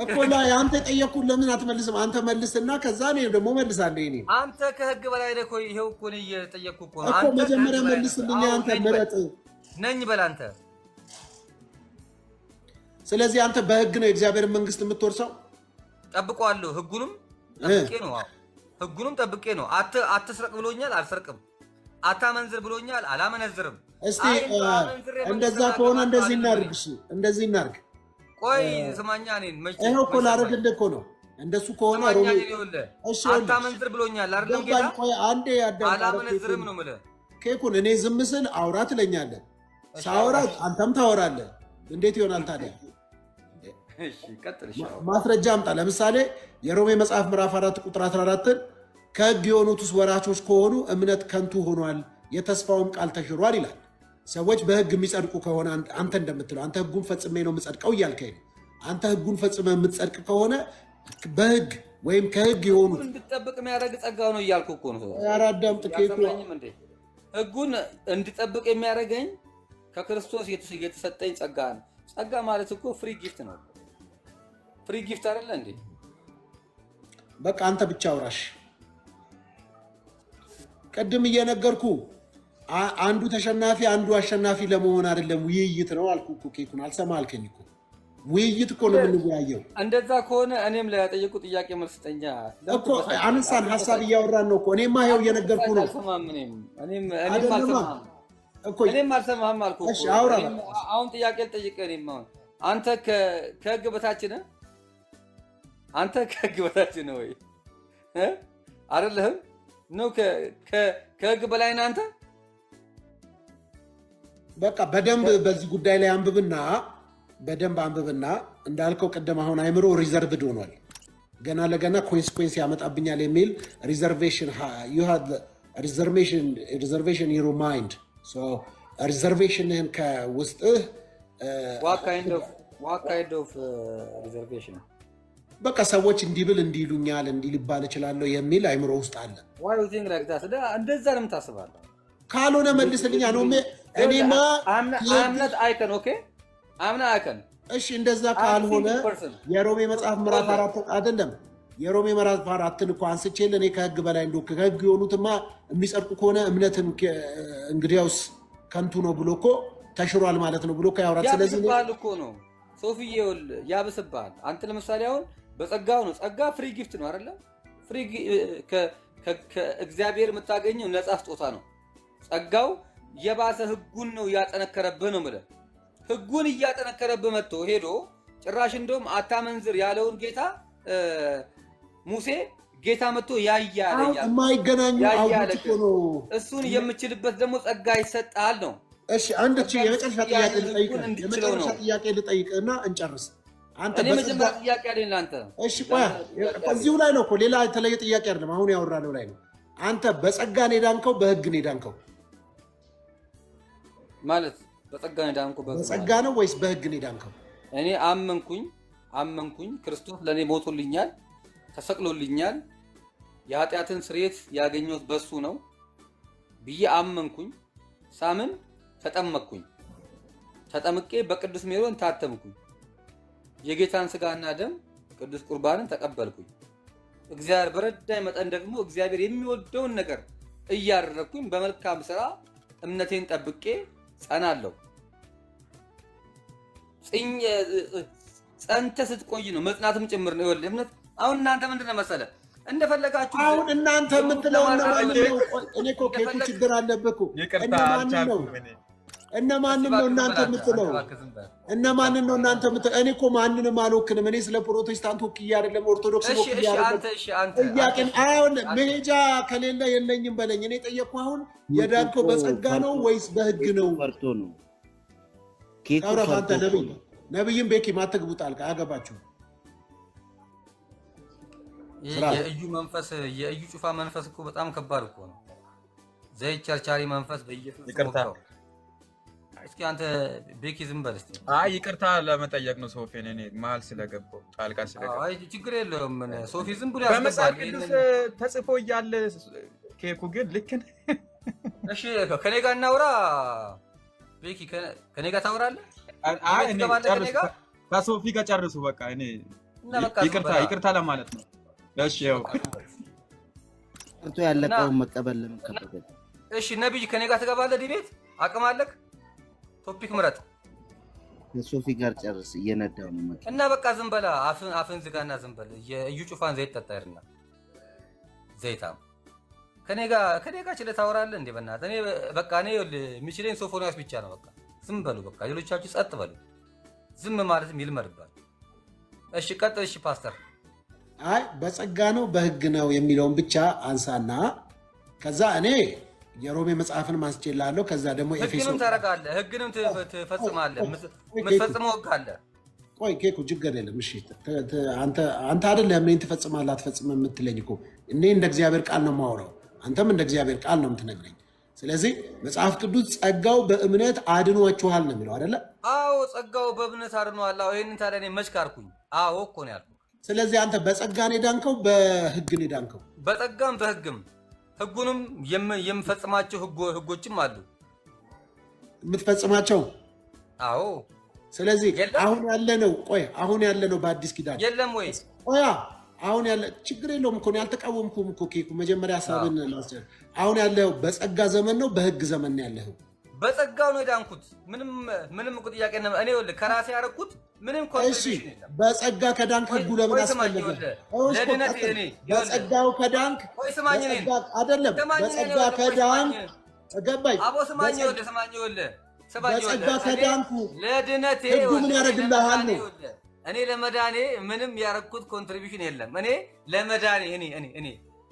እኮላ አንተ ጠየቁን ለምን አትመልስም? አንተ መልስና ከዛ ነው ደግሞ መልሳለህ። እኔ አንተ ከህግ በላይ ነህ እኮ ይሄው እኮ ነው እየጠየቅኩ እኮ ነው። አንተ መጀመሪያ መልስልኝ። አንተ ምረጥ ነኝ በል አንተ። ስለዚህ አንተ በህግ ነው የእግዚአብሔር መንግስት የምትወርሰው። ጠብቀዋለሁ። ህጉንም ጠብቄ ነው። ህጉንም ጠብቄ ነው። አትስረቅ ብሎኛል፣ አልሰርቅም። አታመንዝር ብሎኛል፣ አላመነዝርም። እስቲ እንደዛ ከሆነ እንደዚህ እናድርግ። እሺ እንደዚህ እናድርግ። ቆይ ስማኛ ነኝ ይሄው እኮ ላደርግልህ እኮ ነው። እንደሱ ከሆነ እሺ አታመንዝር ብሎኛል አይደል ጌታ? ቆይ አንዴ አላመነዝርም ነው የምልህ። ኬኩን እኔ ዝም ስል አውራ ትለኛለህ፣ ሳውራ አንተም ታወራለህ። እንዴት ይሆናል ታዲያ? እሺ ቀጥል። ማስረጃ አምጣ። ለምሳሌ የሮሜ መጽሐፍ ምዕራፍ 4 ቁጥር 14 ከህግ የሆኑትስ ወራሾች ከሆኑ እምነት ከንቱ ሆኗል፣ የተስፋውም ቃል ተሽሯል ይላል። ሰዎች በህግ የሚጸድቁ ከሆነ አንተ እንደምትለው አንተ ህጉን ፈጽሜ ነው የምጸድቀው እያልከኝ ነው። አንተ ህጉን ፈጽመ የምትጸድቅ ከሆነ በህግ ወይም ከህግ የሆኑት እንድጠብቅ የሚያደርግ ጸጋው ነው እያልኩ እኮ ነው። አራዳም ጥቂቱ ህጉን እንድጠብቅ የሚያደርገኝ ከክርስቶስ የተሰጠኝ ጸጋ ነው። ጸጋ ማለት እኮ ፍሪ ጊፍት ነው። ፍሪ ጊፍት አይደለ እንዴ? በቃ አንተ ብቻ አውራሽ። ቅድም እየነገርኩ አንዱ ተሸናፊ አንዱ አሸናፊ ለመሆን አይደለም፣ ውይይት ነው አልኩ እኮ። ኬኩን አልሰማ አልከኝ እኮ። ውይይት እኮ ነው የምንወያየው። እንደዛ ከሆነ እኔም ለጠየቁ ጥያቄ መልስ ስጠኛ እኮ። አንሳን ሀሳብ እያወራን ነው እኮ። እኔማ ይኸው እየነገርኩ ነው። እኔም አልሰማህም አልኩ። እሺ አውራ። አሁን ጥያቄ ልጠይቅህ። እኔም አሁን አንተ ከህግ በታች ነህ? አንተ ከህግ በታች ነህ ወይ አይደለህም? ነው ከህግ በላይ ነህ አንተ? በቃ በደንብ በዚህ ጉዳይ ላይ በደንብ አንብብና እንዳልከው ቅድም አሁን አይምሮ ሪዘርቭድ ሆኗል። ገና ለገና ኮንሲኩዌንስ ያመጣብኛል የሚል ሪዘርቬሽን ኢን ዩር ማይንድ። ሪዘርቬሽንህን ከውስጥህ what kind of reservation? በቃ ሰዎች እንዲብል እንዲሉኛል እንዲህ ሊባል እችላለሁ የሚል አይምሮ ውስጥ አለ። why you think like that? እንደዛ ነው የምታስባለህ? ካልሆነ መልስልኛ ነው እኔማ አምነት አይከን ኦኬ አምና አይከን። እሺ እንደዛ ካልሆነ የሮሜ መጽሐፍ ምዕራፍ 4 አይደለም የሮሜ ምዕራፍ 4ን እኮ አንስቼልህ እኔ ከህግ በላይ እንደው ከህግ የሆኑትማ የሚጸድቁ ከሆነ እምነትን እንግዲያውስ ከንቱ ነው ብሎ እኮ ተሽሯል ማለት ነው ብሎ እኮ ያወራል። ስለዚህ ያብስባል እኮ ነው ሶፊዬ ያብስባል። አንተ ለምሳሌ አሁን በጸጋው ነው። ጸጋ ፍሪ ጊፍት ነው አይደለ? ፍሪ ከእግዚአብሔር የምታገኘው ነፃ ስጦታ ነው። ጸጋው የባሰ ህጉን ነው ያጠነከረብህ ነው ማለት። ህጉን እያጠነከረብህ መጥቶ ሄዶ ጭራሽ እንደውም አታመንዝር ያለውን ጌታ ሙሴ ጌታ መጥቶ ያያለ የማይገናኙ አውጥ እኮ ነው። እሱን የምችልበት ደግሞ ጸጋ ይሰጣል ነው። እሺ አንድ የመጨረሻ ጥያቄ ልጠይቅህና እንጨርስ። አንተ መጀመሪያ ጥያቄ አይደል ለአንተ? እሺ ቆይ እዚሁ ላይ ነው እኮ ሌላ የተለየ ጥያቄ አይደለም። አሁን ያወራነው ላይ ነው። አንተ በጸጋ ነው የዳንከው በህግ ነው የዳንከው? ማለት በጸጋ ነው የዳንከው በጸጋ ነው ወይስ በህግ ነው የዳንከው? እኔ አመንኩኝ ክርስቶስ ለኔ ሞቶልኛል፣ ተሰቅሎልኛል፣ የኃጢአትን ስርየት ያገኘሁት በሱ ነው ብዬ አመንኩኝ። ሳምን ተጠመቅኩኝ። ተጠምቄ በቅዱስ ሜሮን ታተምኩኝ። የጌታን ስጋና ደም ቅዱስ ቁርባንን ተቀበልኩኝ። እግዚአብሔር በረዳኝ መጠን ደግሞ እግዚአብሔር የሚወደውን ነገር እያደረኩኝ በመልካም ስራ እምነቴን ጠብቄ ጸናለሁ። ጸንተ ስትቆይ ነው መጽናትም ጭምር ነው። ይኸውልህ እምነት አሁን እናንተ ምንድነው መሰለህ እንደፈለጋችሁ አሁን እናንተ የምትለው እኔ እኮ ኬኩ ችግር አለብህ እኮ እነማንን ነው እናንተ የምትለው? እነማንን ነው እናንተ የምትለው? እኔ እኮ ማንንም አልወክልም። እኔ ስለ ፕሮቴስታንት ወክዬ አይደለም፣ ኦርቶዶክስ ወክዬ አይደለም። አሁን መሄጃ ከሌለ የለኝም በለኝ። እኔ ጠየቅኩ። አሁን የዳንከው በጸጋ ነው ወይስ በህግ ነው? አንተ ነብይም ቤኪም አትግቡ ጣልቃ አያገባችሁ። የእዩ መንፈስ የእዩ ጩፋ መንፈስ እኮ በጣም ከባድ እኮ ነው። ዘይት ቸርቻሪ መንፈስ በየሱስ ይቅርታ። እስኪ እስኪ አንተ ቤኪ ዝም በል እስኪ። አይ ይቅርታ ለመጠየቅ ነው ሶፊን፣ እኔ መሀል ስለገባው ጣልቃ ስለገባው። አይ ችግር የለውም። ምን ሶፊ ዝም ብሎ በመጽሐፍ ያስገባል። ቅዱስ ተጽፎ እያለ ኬኩ ግን ልክ ነህ። እሺ ከኔ ጋር እናውራ ቤኪ፣ ከኔ ጋር ታወራለህ? አይ እኔ ጨርሱ፣ ከሶፊ ጋር ጨርሱ በቃ። እኔ ይቅርታ ለማለት ነው። እሺ ያው ቅርቶ ያለቀውን መቀበል ለምን ከበደ? እሺ ነብይ ከኔ ጋር ትገባለህ? ዲቤት አቅም አለክ? ቶፒክ ምረጥ። ከሶፊ ጋር ጨርስ፣ እየነዳው ነው መጣ እና በቃ ዝም በላ። አፍን ዝጋና ዝም በል። የእዩ ጩፋን ዘይት ጠጣ ይርና ዘይታም ከኔ ጋር ችለህ ታወራለህ እንዴ? በእናትህ እኔ በቃ እኔ የሚችለኝ ሶፎንያስ ብቻ ነው። በቃ ዝም በሉ በቃ። ሌሎቻችሁ ጸጥ በሉ። ዝም ማለትም ይልመድባል። እሺ ቀጥል። እሺ ፓስተር። አይ በጸጋ ነው በህግ ነው የሚለውን ብቻ አንሳና ከዛ እኔ የሮሜ መጽሐፍን ማስቼላለሁ። ከዛ ደግሞ ህግንም ታረጋለህ፣ ህግንም ትፈጽማለህ። የምትፈጽመው ህግ አለ። ቆይ ኬኩ ችግር የለም። እሺ አንተ አይደለም እኔን ትፈጽማለህ አትፈጽምም የምትለኝ እኮ። እኔ እንደ እግዚአብሔር ቃል ነው የማወራው፣ አንተም እንደ እግዚአብሔር ቃል ነው የምትነግረኝ። ስለዚህ መጽሐፍ ቅዱስ ጸጋው በእምነት አድኗችኋል ነው የሚለው አይደለ? አዎ ጸጋው በእምነት አድኗል። አዎ ይሄንን ታዲያ እኔ መች ካርኩኝ? አዎ እኮ ነው ያልኩት። ስለዚህ አንተ በጸጋ ነው የዳንከው በህግ ነው የዳንከው? በጸጋም በህግም። ህጉንም የምፈጽማቸው ህጎችም አሉ የምትፈጽማቸው። አዎ ስለዚህ አሁን ያለነው በአዲስ ኪዳን የለም ወይ? አሁን ያለ ችግር የለውም እኮ ያልተቃወምኩም እኮ ኬኩ። መጀመሪያ ሀሳብን ላስጨርስ። አሁን ያለው በጸጋ ዘመን ነው በህግ ዘመን ነው ያለው? በጸጋው ነው የዳንኩት። ምንም እኮ ጥያቄ ነው። እኔ ወል ከራሴ ያረኩት ምንም ኮንትሪቢዩሽን የለም። በጸጋ ከዳንክ ህጉ ለምን አስፈለገ? ለድነት እኔ በጸጋው ከዳንክ አይደለም። በጸጋ ከዳንክ ገባኝ። አቦ ስማኝ በጸጋ ከዳንኩ ለድነት ህጉ ምን ያደርግልሃል ነው? እኔ ለመዳኔ ምንም ያረኩት ኮንትሪቢዩሽን የለም። እኔ ለመዳኔ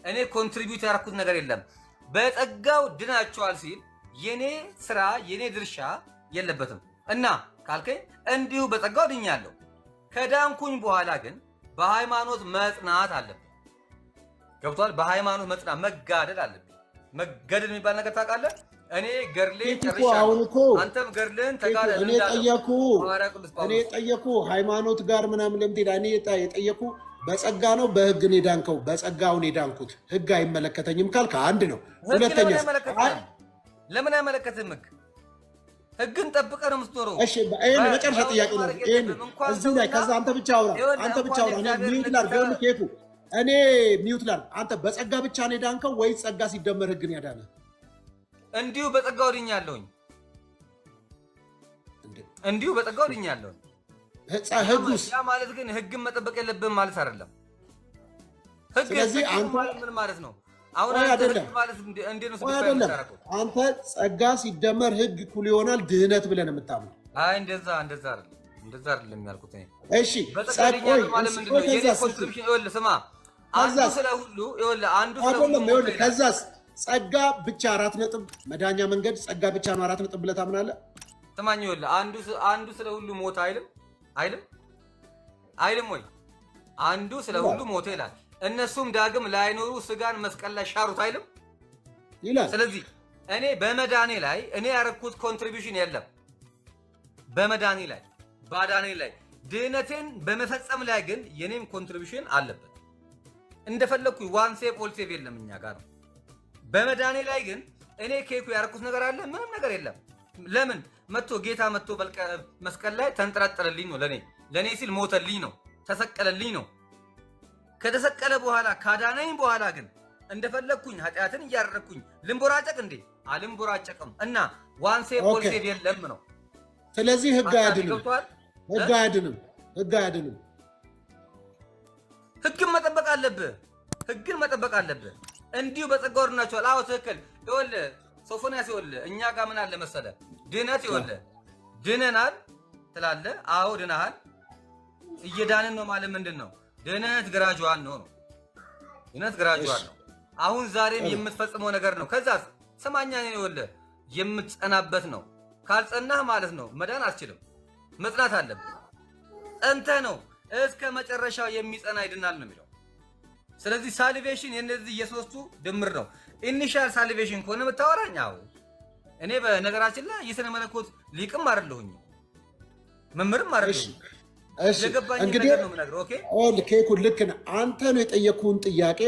እኔ ኮንትሪቢዩት ያረኩት ነገር የለም። በጸጋው ድናቸዋል ሲል የኔ ስራ የኔ ድርሻ የለበትም። እና ካልከኝ እንዲሁ በጸጋው ድኛለሁ። ከዳንኩኝ በኋላ ግን በሃይማኖት መጽናት አለብኝ። ገብቷል? በሃይማኖት መጽናት መጋደል አለብኝ። መገደል የሚባል ነገር ታውቃለህ? እኔ ገድሌን ጨርሻለሁ። አንተም ገድልህን ተጋደል። እኔ ጠየኩ ሃይማኖት ጋር ምናምን ለምትሄድ እኔ የጠየኩ በጸጋ ነው በህግ ነው የዳንከው? በጸጋው ነው የዳንኩት። ህግ አይመለከተኝም ካልክ አንድ ነው። ሁለተኛ ለምን አይመለከትም? ህግን ጠብቀህ ነው የምትኖረው። እሺ መጨረሻ ጥያቄ ነው እዚህ ላይ። ከዛ አንተ ብቻ አውራ። ሚዩት ላድርግ ኬኩ። እኔ ሚዩት ላድርግ። አንተ በጸጋ ብቻ ነው የዳንከው ወይስ ጸጋ ሲደመር ህግን ያዳነ? እንዲሁ በጸጋው ድኛለሁኝ። እንዲሁ በጸጋው ድኛለሁኝ። ህጉስ? ያ ማለት ግን ህግን መጠበቅ የለብህም ማለት አይደለም። ስለዚህ አንተ ምን ማለት ነው? አሁን አይደለም አንተ ጸጋ ሲደመር ህግ እኩል ይሆናል ድህነት ብለን የምታምነው? አይ እንደዛ አይደለም ያልኩት። እሺ ከዛስ ጸጋ ብቻ 4 ነጥብ መዳኛ መንገድ ጸጋ ብቻ ነው 4 ነጥብ ብለህ ታምናለህ? ስማኝ ይኸውልህ አንዱ ስለ ሁሉ ሞተ አይልም ወይ? አንዱ ስለ ሁሉ ሞተ ይላል። እነሱም ዳግም ላይኖሩ ስጋን መስቀል ላይ ሻሩት አይልም ይላል። ስለዚህ እኔ በመዳኔ ላይ እኔ ያረኩት ኮንትሪቢዩሽን የለም። በመዳኔ ላይ ባዳኔ ላይ ድህነቴን በመፈጸም ላይ ግን የኔም ኮንትሪቢዩሽን አለበት። እንደፈለኩ ዋን ሴፍ ኦል ሴፍ የለም እኛ ጋር ነው። በመዳኔ ላይ ግን እኔ ኬኩ ያረኩት ነገር አለ? ምንም ነገር የለም። ለምን ጌታ መጥቶ መስቀል ላይ ተንጠለጠለልኝ ነው። ለኔ ሲል ሞተልኝ ነው፣ ተሰቀለልኝ ነው። ከተሰቀለ በኋላ ካዳነኝ በኋላ ግን እንደፈለኩኝ ኃጢአትን እያደረኩኝ ልንቦራጨቅ እንዴ? አልንቦራጨቅም። እና ዋን ሴፍ ኦል ሴፍ የለም ነው። ስለዚህ ህግ አያድንም። ህግን መጠበቅ አለብህ። እንዲሁ በጸጋው ድናችኋል። አዎ ትክክል። ይኸውልህ ሶፎንያስ፣ ይኸውልህ እኛ ጋር ምን አለ መሰለህ? ድህነት ይኸውልህ ድነናል ትላለህ። አዎ ድነሃል። እየዳንን ነው ማለት ምንድን ነው? ድህነት ግራጁዋል ነው። ድህነት ግራጁዋል ነው። አሁን ዛሬም የምትፈጽመው ነገር ነው። ከዛስ ሰማኛ ነው ይኸውልህ የምትጸናበት ነው። ካልጸናህ ማለት ነው መዳን አትችልም። መጽናት አለብህ። ጸንተህ ነው እስከ መጨረሻው የሚጸና ይድናል ነው የሚለው። ስለዚህ ሳልቬሽን የነዚህ የሶስቱ ድምር ነው። ኢኒሻል ሳልቬሽን ከሆነ የምታወራኝ አዎ እኔ በነገራችን ላይ የስነ መለኮት ሊቅም አይደለሁኝ መምህርም አይደለሁኝ። እሺ እንግዲህ ኬኩ ልክ ነህ። አንተ ነው የጠየኩህን ጥያቄ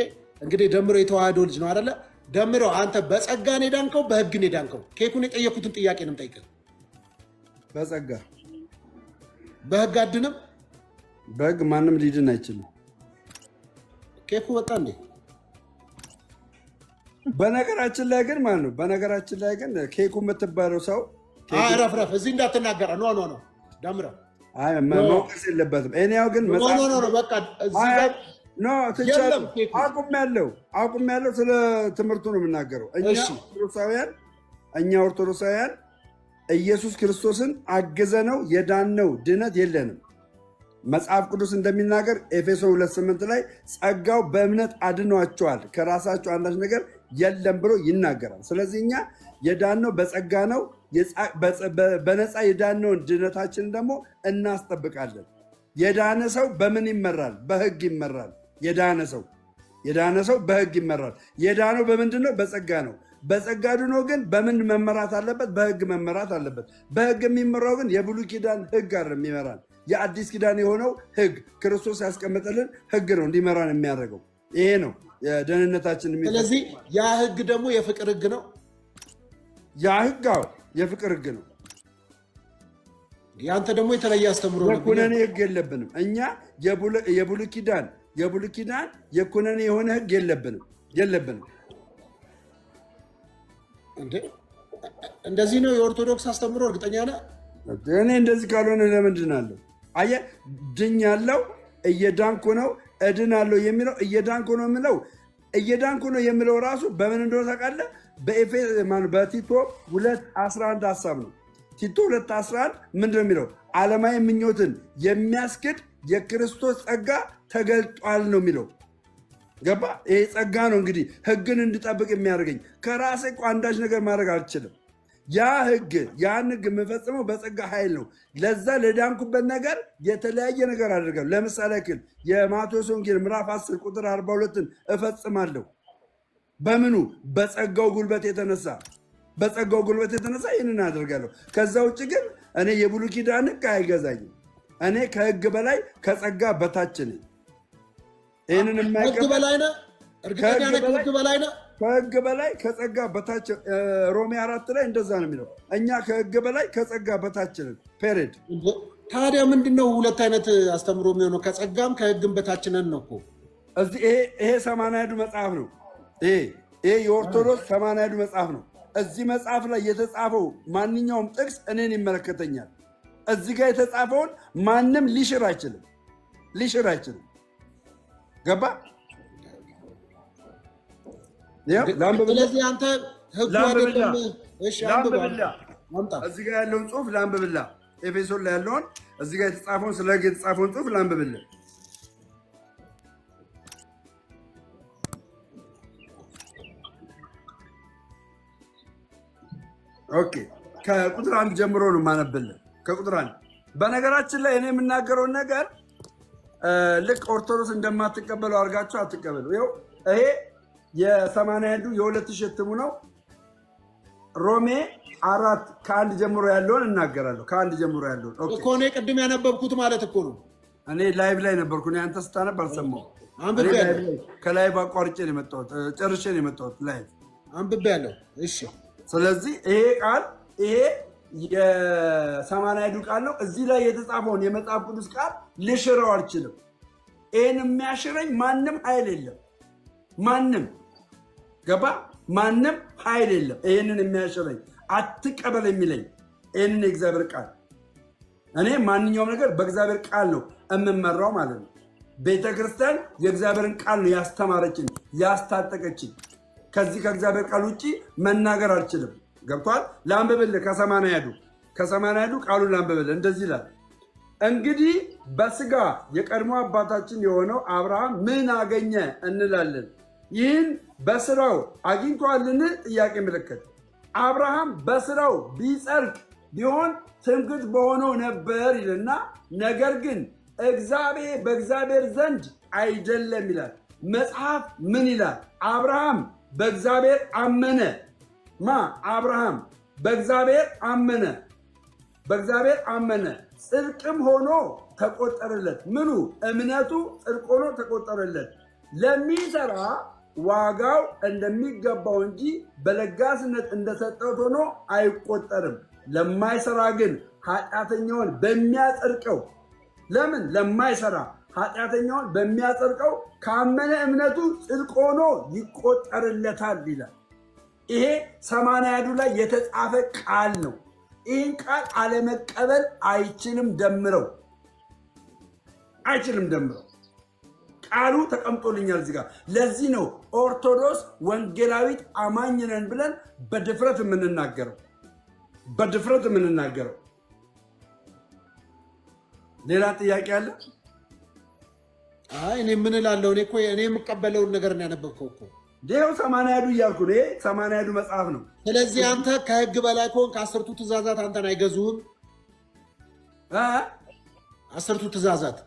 እንግዲህ ደምሮ የተዋህዶ ልጅ ነው አይደለ? ደምሮ አንተ በጸጋ ነው የዳንከው በህግ ነው የዳንከው? ኬኩን የጠየኩትን ጥያቄ ነው የምጠይቅህ። በጸጋ በህግ አድንም? በህግ ማንም ሊድን አይችልም። ኬኩ ወጣ እንዴ? በነገራችን ላይ ግን ማለት ነው በነገራችን ላይ ግን ኬኩ የምትባለው ሰው ረፍረፍ እዚህ እንዳትናገረ ኖ ደምረው መውቀስ የለበትም። እኔው ግን አቁም ያለው ስለ ትምህርቱ ነው የምናገረው። እኛ ኦርቶዶክሳውያን ኢየሱስ ክርስቶስን አግዘነው የዳነው ድነት የለንም። መጽሐፍ ቅዱስ እንደሚናገር ኤፌሶን 2:8 ላይ ጸጋው በእምነት አድኗቸዋል ከራሳቸው አንዳች ነገር የለም ብሎ ይናገራል። ስለዚህ እኛ የዳነው በጸጋ ነው። በነፃ የዳነውን ድነታችንን ደግሞ እናስጠብቃለን። የዳነ ሰው በምን ይመራል? በህግ ይመራል። የዳነ ሰው በህግ ይመራል። የዳነው በምንድን ነው? በጸጋ ነው። በጸጋ ድኖ ግን በምን መመራት አለበት? በህግ መመራት አለበት። በህግ የሚመራው ግን የብሉይ ኪዳን ህግ አይደለም የሚመራን፣ የአዲስ ኪዳን የሆነው ህግ ክርስቶስ ያስቀመጠልን ህግ ነው እንዲመራን የሚያደርገው። ይሄ ነው የደህንነታችን። ስለዚህ ያ ህግ ደግሞ የፍቅር ህግ ነው። ያ ህግ የፍቅር ህግ ነው። ያንተ ደግሞ የተለየ አስተምሮ ነው። ኩነኔ ህግ የለብንም እኛ። የብሉይ ኪዳን የኩነኔ የሆነ ህግ የለብንም። እንደዚህ ነው የኦርቶዶክስ አስተምሮ። እርግጠኛ ነህ? እኔ እንደዚህ ካልሆነ ለምንድን አለው? አየህ ድኛለሁ፣ እየዳንኩ ነው፣ እድናለሁ የሚለው እየዳንኩ ነው የሚለው ራሱ በምን እንደሆነ ታውቃለህ? በቲቶ 2:11 ሀሳብ ነው። ቲቶ 2:11 ምንድን ነው የሚለው? ዓለማዊ ምኞትን የሚያስክድ የክርስቶስ ጸጋ ተገልጧል ነው የሚለው። ገባ? ይሄ ጸጋ ነው እንግዲህ ህግን እንድጠብቅ የሚያደርገኝ። ከራሴ እኮ አንዳች ነገር ማድረግ አልችልም። ያን ህግ የምፈጽመው በጸጋ ኃይል ነው። ለዛ ለዳንኩበት ነገር የተለያየ ነገር አድርጋለሁ። ለምሳሌ ያክል የማቴዎስ ወንጌል ምዕራፍ 10 ቁጥር 42ን እፈጽማለሁ። በምኑ? በጸጋው ጉልበት የተነሳ ይህንን አደርጋለሁ። ከዛ ውጭ ግን እኔ የብሉይ ኪዳን ህግ አይገዛኝም። እኔ ከህግ በላይ ከጸጋ በታች ነኝ። ይህንን ህግ በላይ ነህ? እርግጠኛ ነህ? ከህግ በላይ ነህ? ከህግ በላይ ከጸጋ በታች። ሮሜ 4 ላይ እንደዛ ነው የሚለው። እኛ ከህግ በላይ ከጸጋ በታች ነን። ፔሬድ። ታዲያ ምንድነው ሁለት አይነት አስተምሮ የሚሆነው? ከጸጋም ከህግም በታች ነን ነው እኮ። ይሄ 80 መጽሐፍ ነው። ይሄ የኦርቶዶክስ 80 መጽሐፍ ነው። እዚህ መጽሐፍ ላይ የተጻፈው ማንኛውም ጥቅስ እኔን ይመለከተኛል። እዚህ ጋር የተጻፈውን ማንም ሊሽር አይችልም። ገባ? ስለዚህ አንተ ህጉ አይደለም። እዚህ ጋር ያለውን ጽሁፍ ላንብብላ። ኤፌሶን ላይ ያለውን እዚህ ጋር የተጻፈውን ስለ ህግ የተጻፈውን ጽሁፍ ላንብብላ። ኦኬ፣ ከቁጥር 1 ጀምሮ ነው የማነብልህ። ከቁጥር 1 በነገራችን ላይ እኔ የምናገረውን ነገር ልክ ኦርቶዶክስ እንደማትቀበለው አድርጋችሁ አትቀበሉ። ይሄ የ81 የ2000 እትሙ ነው። ሮሜ 4 ከ1 ጀምሮ ያለውን እናገራለሁ። ከ1 ጀምሮ ያለውን እኮ እኔ ቅድም ያነበብኩት ማለት እኮ ነው። እኔ ላይቭ ላይ ነበርኩ። አንተ ስታነብ አልሰማሁም። ከላይቭ አቋርጬ ነው የመጣሁት። ጨርሼ ነው የመጣሁት። ላይቭ አንብቤያለሁ። እሺ፣ ስለዚህ ይሄ ቃል የ81 ቃል ነው። እዚህ ላይ የተጻፈውን የመጽሐፍ ቅዱስ ቃል ልሽረው አልችልም። ይህን የሚያሽረኝ ማንም ኃይል የለም። ገባ? ማንም ኃይል የለም ይህንን የሚያሽረኝ አትቀበል የሚለኝ ይህንን የእግዚአብሔር ቃል። እኔ ማንኛውም ነገር በእግዚአብሔር ቃል ነው የምመራው ማለት ነው። ቤተክርስቲያን የእግዚአብሔርን ቃል ነው ያስተማረችን ያስታጠቀችን። ከዚህ ከእግዚአብሔር ቃል ውጭ መናገር አልችልም። ገብቷል? ላንብብልህ ከ81 ቃሉን ላንብብልህ። እንደዚህ ይላል፣ እንግዲህ በስጋ የቀድሞ አባታችን የሆነው አብርሃም ምን አገኘ እንላለን? ይህን በስራው አግኝቷልን? ጥያቄ ምልክት። አብርሃም በስራው ቢጸድቅ ቢሆን ትምክህት በሆነው ነበር ይልና፣ ነገር ግን በእግዚአብሔር ዘንድ አይደለም ይላል። መጽሐፍ ምን ይላል? አብርሃም በእግዚአብሔር አመነ። አብርሃም በእግዚአብሔር አመነ ጽድቅም ሆኖ ተቆጠረለት። ምኑ? እምነቱ ጽድቅ ሆኖ ተቆጠረለት። ለሚሰራ ዋጋው እንደሚገባው እንጂ በለጋስነት እንደሰጠው ሆኖ አይቆጠርም። ለማይሰራ ግን ኃጢአተኛውን በሚያጸድቀው ለምን? ለማይሰራ ኃጢአተኛውን በሚያጸድቀው ካመነ እምነቱ ጽድቅ ሆኖ ይቆጠርለታል ይላል። ይሄ 80 ላይ የተጻፈ ቃል ነው። ይህን ቃል አለመቀበል አይችልም። ደምረው ቃሉ ተቀምጦልኛል እዚህ ጋር። ለዚህ ነው ኦርቶዶክስ ወንጌላዊት አማኝ ነን ብለን በድፍረት የምንናገረው። ሌላ ጥያቄ አለ? እኔ ምን እላለሁ? እኔ የምቀበለውን ነገር ነው ያነበብከው እኮ። ይኸው 80 እያልኩ ነው። 80 መጽሐፍ ነው። ስለዚህ አንተ ከህግ በላይ ከሆንክ 10ቱ ትእዛዛት አንተን አይገዙህም። 10ቱ ትእዛዛት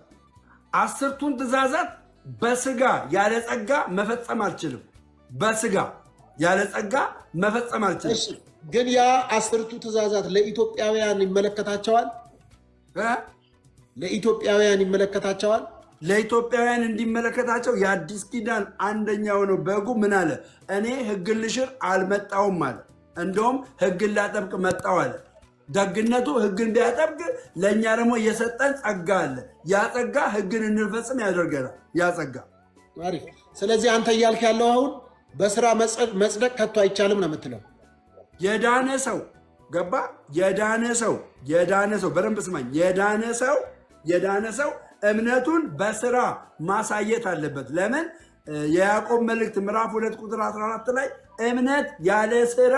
10ቱን ትእዛዛት በስጋ ያለ ጸጋ መፈጸም አልችልም። በስጋ ያለ ጸጋ መፈጸም አልችልም። ግን ያ 10ቱ ትእዛዛት ለኢትዮጵያውያን ይመለከታቸዋል? ለኢትዮጵያውያን እንዲመለከታቸው የአዲስ ኪዳን አንደኛው ነው። በጉ ምን አለ? እኔ ህግን ልሽር አልመጣሁም አለ። እንደውም ህግን ላጠብቅ መጣሁ አለ። ደግነቱ ህግን ቢያጠብቅ ለእኛ ደግሞ የሰጠን ጸጋ አለ። ያ ጸጋ ህግን እንፈጽም ያደርገናል። ያ ጸጋ። ስለዚህ አንተ እያልክ ያለው አሁን በስራ መጽደቅ ከቶ አይቻልም ነው የምትለው? የዳነ ሰው ገባ? የዳነ ሰው በደንብ ስማኝ። የዳነ ሰው እምነቱን በስራ ማሳየት አለበት። ለምን? የያዕቆብ መልእክት ምዕራፍ 2 ቁጥር 14 ላይ እምነት ያለ ስራ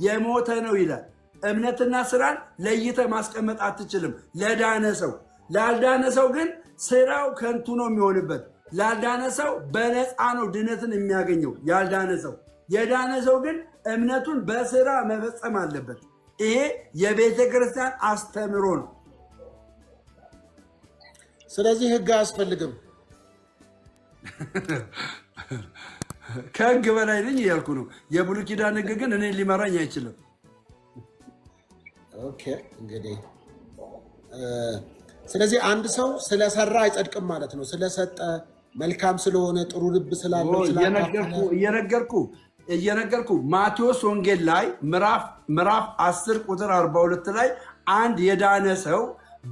የሞተ ነው ይላል። እምነትና ስራን ለይተ ማስቀመጥ አትችልም ለዳነ ሰው። ላልዳነ ሰው ግን ስራው ከንቱ ነው የሚሆንበት። ላልዳነ ሰው በነፃ ነው ድነትን የሚያገኘው ያልዳነ ሰው። የዳነ ሰው ግን እምነቱን በስራ መፈጸም አለበት። ይሄ የቤተ ክርስቲያን አስተምሮ ነው። ስለዚህ ህግ አያስፈልግም። ከህግ በላይ ነኝ እያልኩ ነው። የብሉይ ኪዳን ህግ ግን እኔን ሊመራኝ አይችልም። ኦኬ እንግዲህ ስለዚህ አንድ ሰው ስለሰራ አይጸድቅም ማለት ነው። ስለሰጠ መልካም ስለሆነ ጥሩ ልብ ስላለው እየነገርኩ ማቴዎስ ወንጌል ላይ ምዕራፍ 10 ቁጥር 42 ላይ አንድ የዳነ ሰው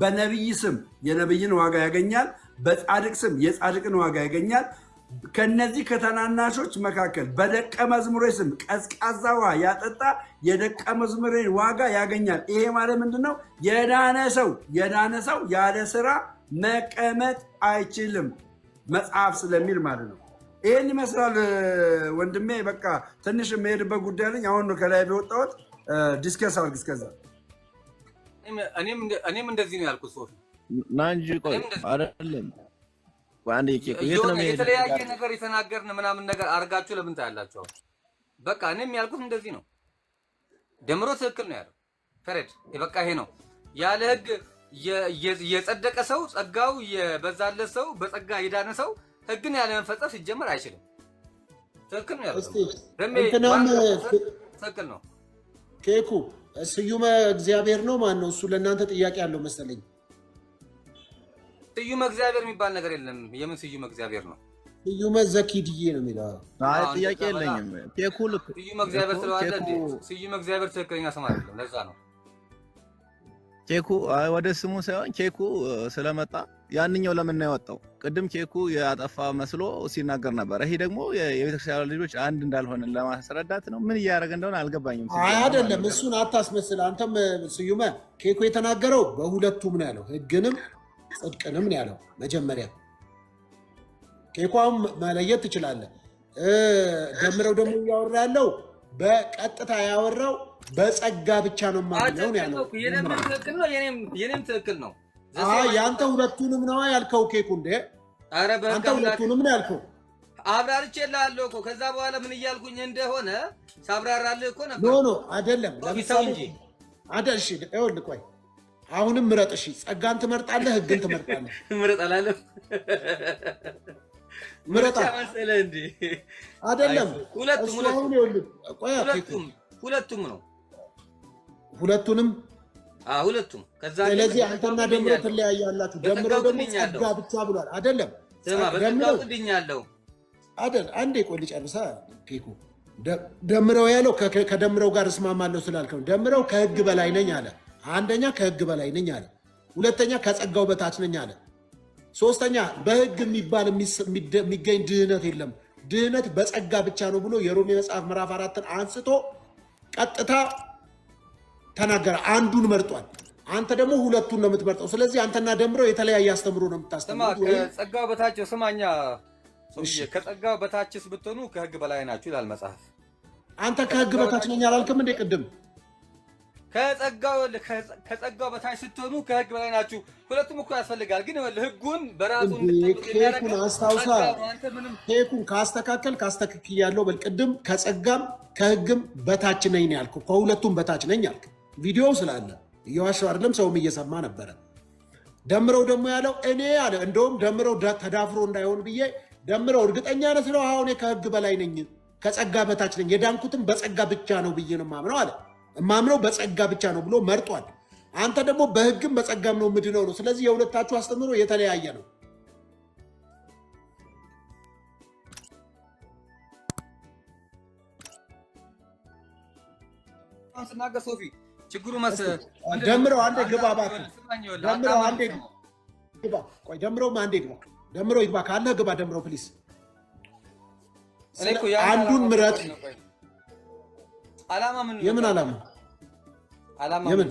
በነቢይ ስም የነቢይን ዋጋ ያገኛል፣ በጻድቅ ስም የጻድቅን ዋጋ ያገኛል። ከነዚህ ከተናናሾች መካከል በደቀ መዝሙሬ ስም ቀዝቃዛ ውሃ ያጠጣ የደቀ መዝሙሬን ዋጋ ያገኛል። ይሄ ማለት ምንድነው? የዳነ ሰው ያለ ስራ መቀመጥ አይችልም መጽሐፍ ስለሚል ማለት ነው። ይህን ይመስላል ወንድሜ። በቃ ትንሽ የምሄድበት ጉዳይ አለኝ። አሁን ነው ከላይ የወጣሁት። ዲስከስ አድርግ እስከዛ። እኔም እንደዚህ ነው ያልኩት። ሶፊ ናንጂ ቆይ አይደለም የተለያየ ነገር የተናገርን ምናምን ነገር አድርጋችሁ ለምን ታያላችሁ? በቃ እኔም ያልኩት እንደዚህ ነው። ደምሮ ትክክል ነው ያለው ፈረድ። በቃ ይሄ ነው ያለ ህግ የጸደቀ ሰው ጸጋው የበዛለት ሰው በጸጋ የዳነ ሰው ህግን ያለ መፈጸም ሲጀመር አይችልም። ትክክል ነው ያለው። ትክክል ነው። ኬኩ ስዩመ እግዚአብሔር ነው ማን ነው እሱ? ለእናንተ ጥያቄ ያለው መሰለኝ። ስዩመ እግዚአብሔር የሚባል ነገር የለም። የምን ስዩመ እግዚአብሔር ነው? ስዩመ ዘኪድዬ ነው የሚለው። አይ ጥያቄ የለኝም። ኬኩ ልክ ስዩመ እግዚአብሔር ስለዋለ እንዴ? ስዩመ እግዚአብሔር ትክክለኛ ስም አይደለም። ለዛ ነው ኬኩ ወደ ስሙ ሳይሆን ኬኩ ስለመጣ ያንኛው ለምን ነው ያወጣው? ቅድም ኬኩ ያጠፋ መስሎ ሲናገር ነበር። ይሄ ደግሞ የቤተክርስቲያን ልጆች አንድ እንዳልሆነ ለማስረዳት ነው። ምን እያደረገ እንደሆነ አልገባኝም። አይ አይደለም፣ እሱን አታስመስል አንተም። ስዩመ ኬኩ የተናገረው በሁለቱም ነው ያለው፣ ህግንም ጽድቅንም ነው ያለው። መጀመሪያ ኬኳም መለየት ትችላለህ። ደምረው ደግሞ እያወራ ያለው በቀጥታ ያወራው በጸጋ ብቻ ነው ማለት ነው ያለው። የኔም ትክክል ነው፣ የኔም ትክክል ነው። ያንተ ሁለቱንም ነው ያልከው ኬኩ እንዴ? አረ አንተ ሁለቱንም ነው ያልከው። አብራርቼልሃለሁ እኮ ከዛ በኋላ ምን እያልኩኝ እንደሆነ ሳብራራልህ እኮ ነበር። ኖ አይደለም። ለምሳሌ አይደል? እሺ ይኸውልህ፣ ቆይ አሁንም ምረጥ። እሺ ጸጋን ትመርጣለህ? ህግን ትመርጣለህ? ምረጣለህ። ምረጣ መሰለህ እንዴ? አይደለም። ሁለቱም ነው። ሁለቱንም ሁለቱም። ከዛ ስለዚህ አንተና ደምረው ትለያያላችሁ። ደምረው ደግሞ ጸጋ ብቻ ብሏል አይደለም? ስማ በጸጋው ድኛለሁ አይደል? አንዴ ቆይ ልጨርሳ። ኬኩ ደምረው ያለው ከደምረው ጋር እስማማለሁ ስላልከው ደምረው ከህግ በላይ ነኝ አለ። አንደኛ ከህግ በላይ ነኝ አለ። ሁለተኛ ከጸጋው በታች ነኝ አለ። ሶስተኛ በህግ የሚባል የሚገኝ ድህነት የለም፣ ድህነት በጸጋ ብቻ ነው ብሎ የሮሜ መጽሐፍ ምዕራፍ 4ን አንስቶ ቀጥታ ተናገረ። አንዱን መርጧል። አንተ ደግሞ ሁለቱን ነው የምትመርጠው። ስለዚህ አንተና ደምረው የተለያየ አስተምሮ ነው የምታስተምሩት። ከጸጋው በታች ስማኛ፣ ከጸጋው በታችስ ብትሆኑ ከህግ በላይ ናችሁ ይላል መጽሐፍ። አንተ ከህግ በታች ነኝ አላልክም እንዴ ቅድም? ከጸጋው በታች ስትሆኑ ከህግ በላይ ናችሁ። ሁለቱም እኮ ያስፈልጋል። ግን ህጉን በራሱ ኬኩን አስታውሳ። ኬኩን ካስተካከያለሁ በል። ቅድም ከጸጋም ከህግም በታች ነኝ ነው ያልከው። ከሁለቱም በታች ነኝ አልክ። ቪዲዮ ስላለ እየዋሸሁ አይደለም፣ ሰውም እየሰማ ነበረ። ደምረው ደግሞ ያለው እኔ አለ። እንደውም ደምረው ተዳፍሮ እንዳይሆን ብዬ ደምረው እርግጠኛ ነህ ስለው አሁን ከህግ በላይ ነኝ፣ ከጸጋ በታች ነኝ፣ የዳንኩትም በጸጋ ብቻ ነው ብዬ ነው የማምነው አለ። እማምነው በጸጋ ብቻ ነው ብሎ መርጧል። አንተ ደግሞ በህግም በጸጋም ነው ምድነው ነው። ስለዚህ የሁለታችሁ አስተምሮ የተለያየ ነው። ስናገር ሶፊ ችግሩ ደምረው አንዴ ግባ እባክህ። ደምረው አንዴ ግባ። ቆይ ደምረው አንዴ ግባ። ደምረው ይግባ ካለ ግባ። ደምረው ፕሊስ። አንዱን ምረጥ። ዓላማ ምን? የምን ዓላማ? ዓላማ የምን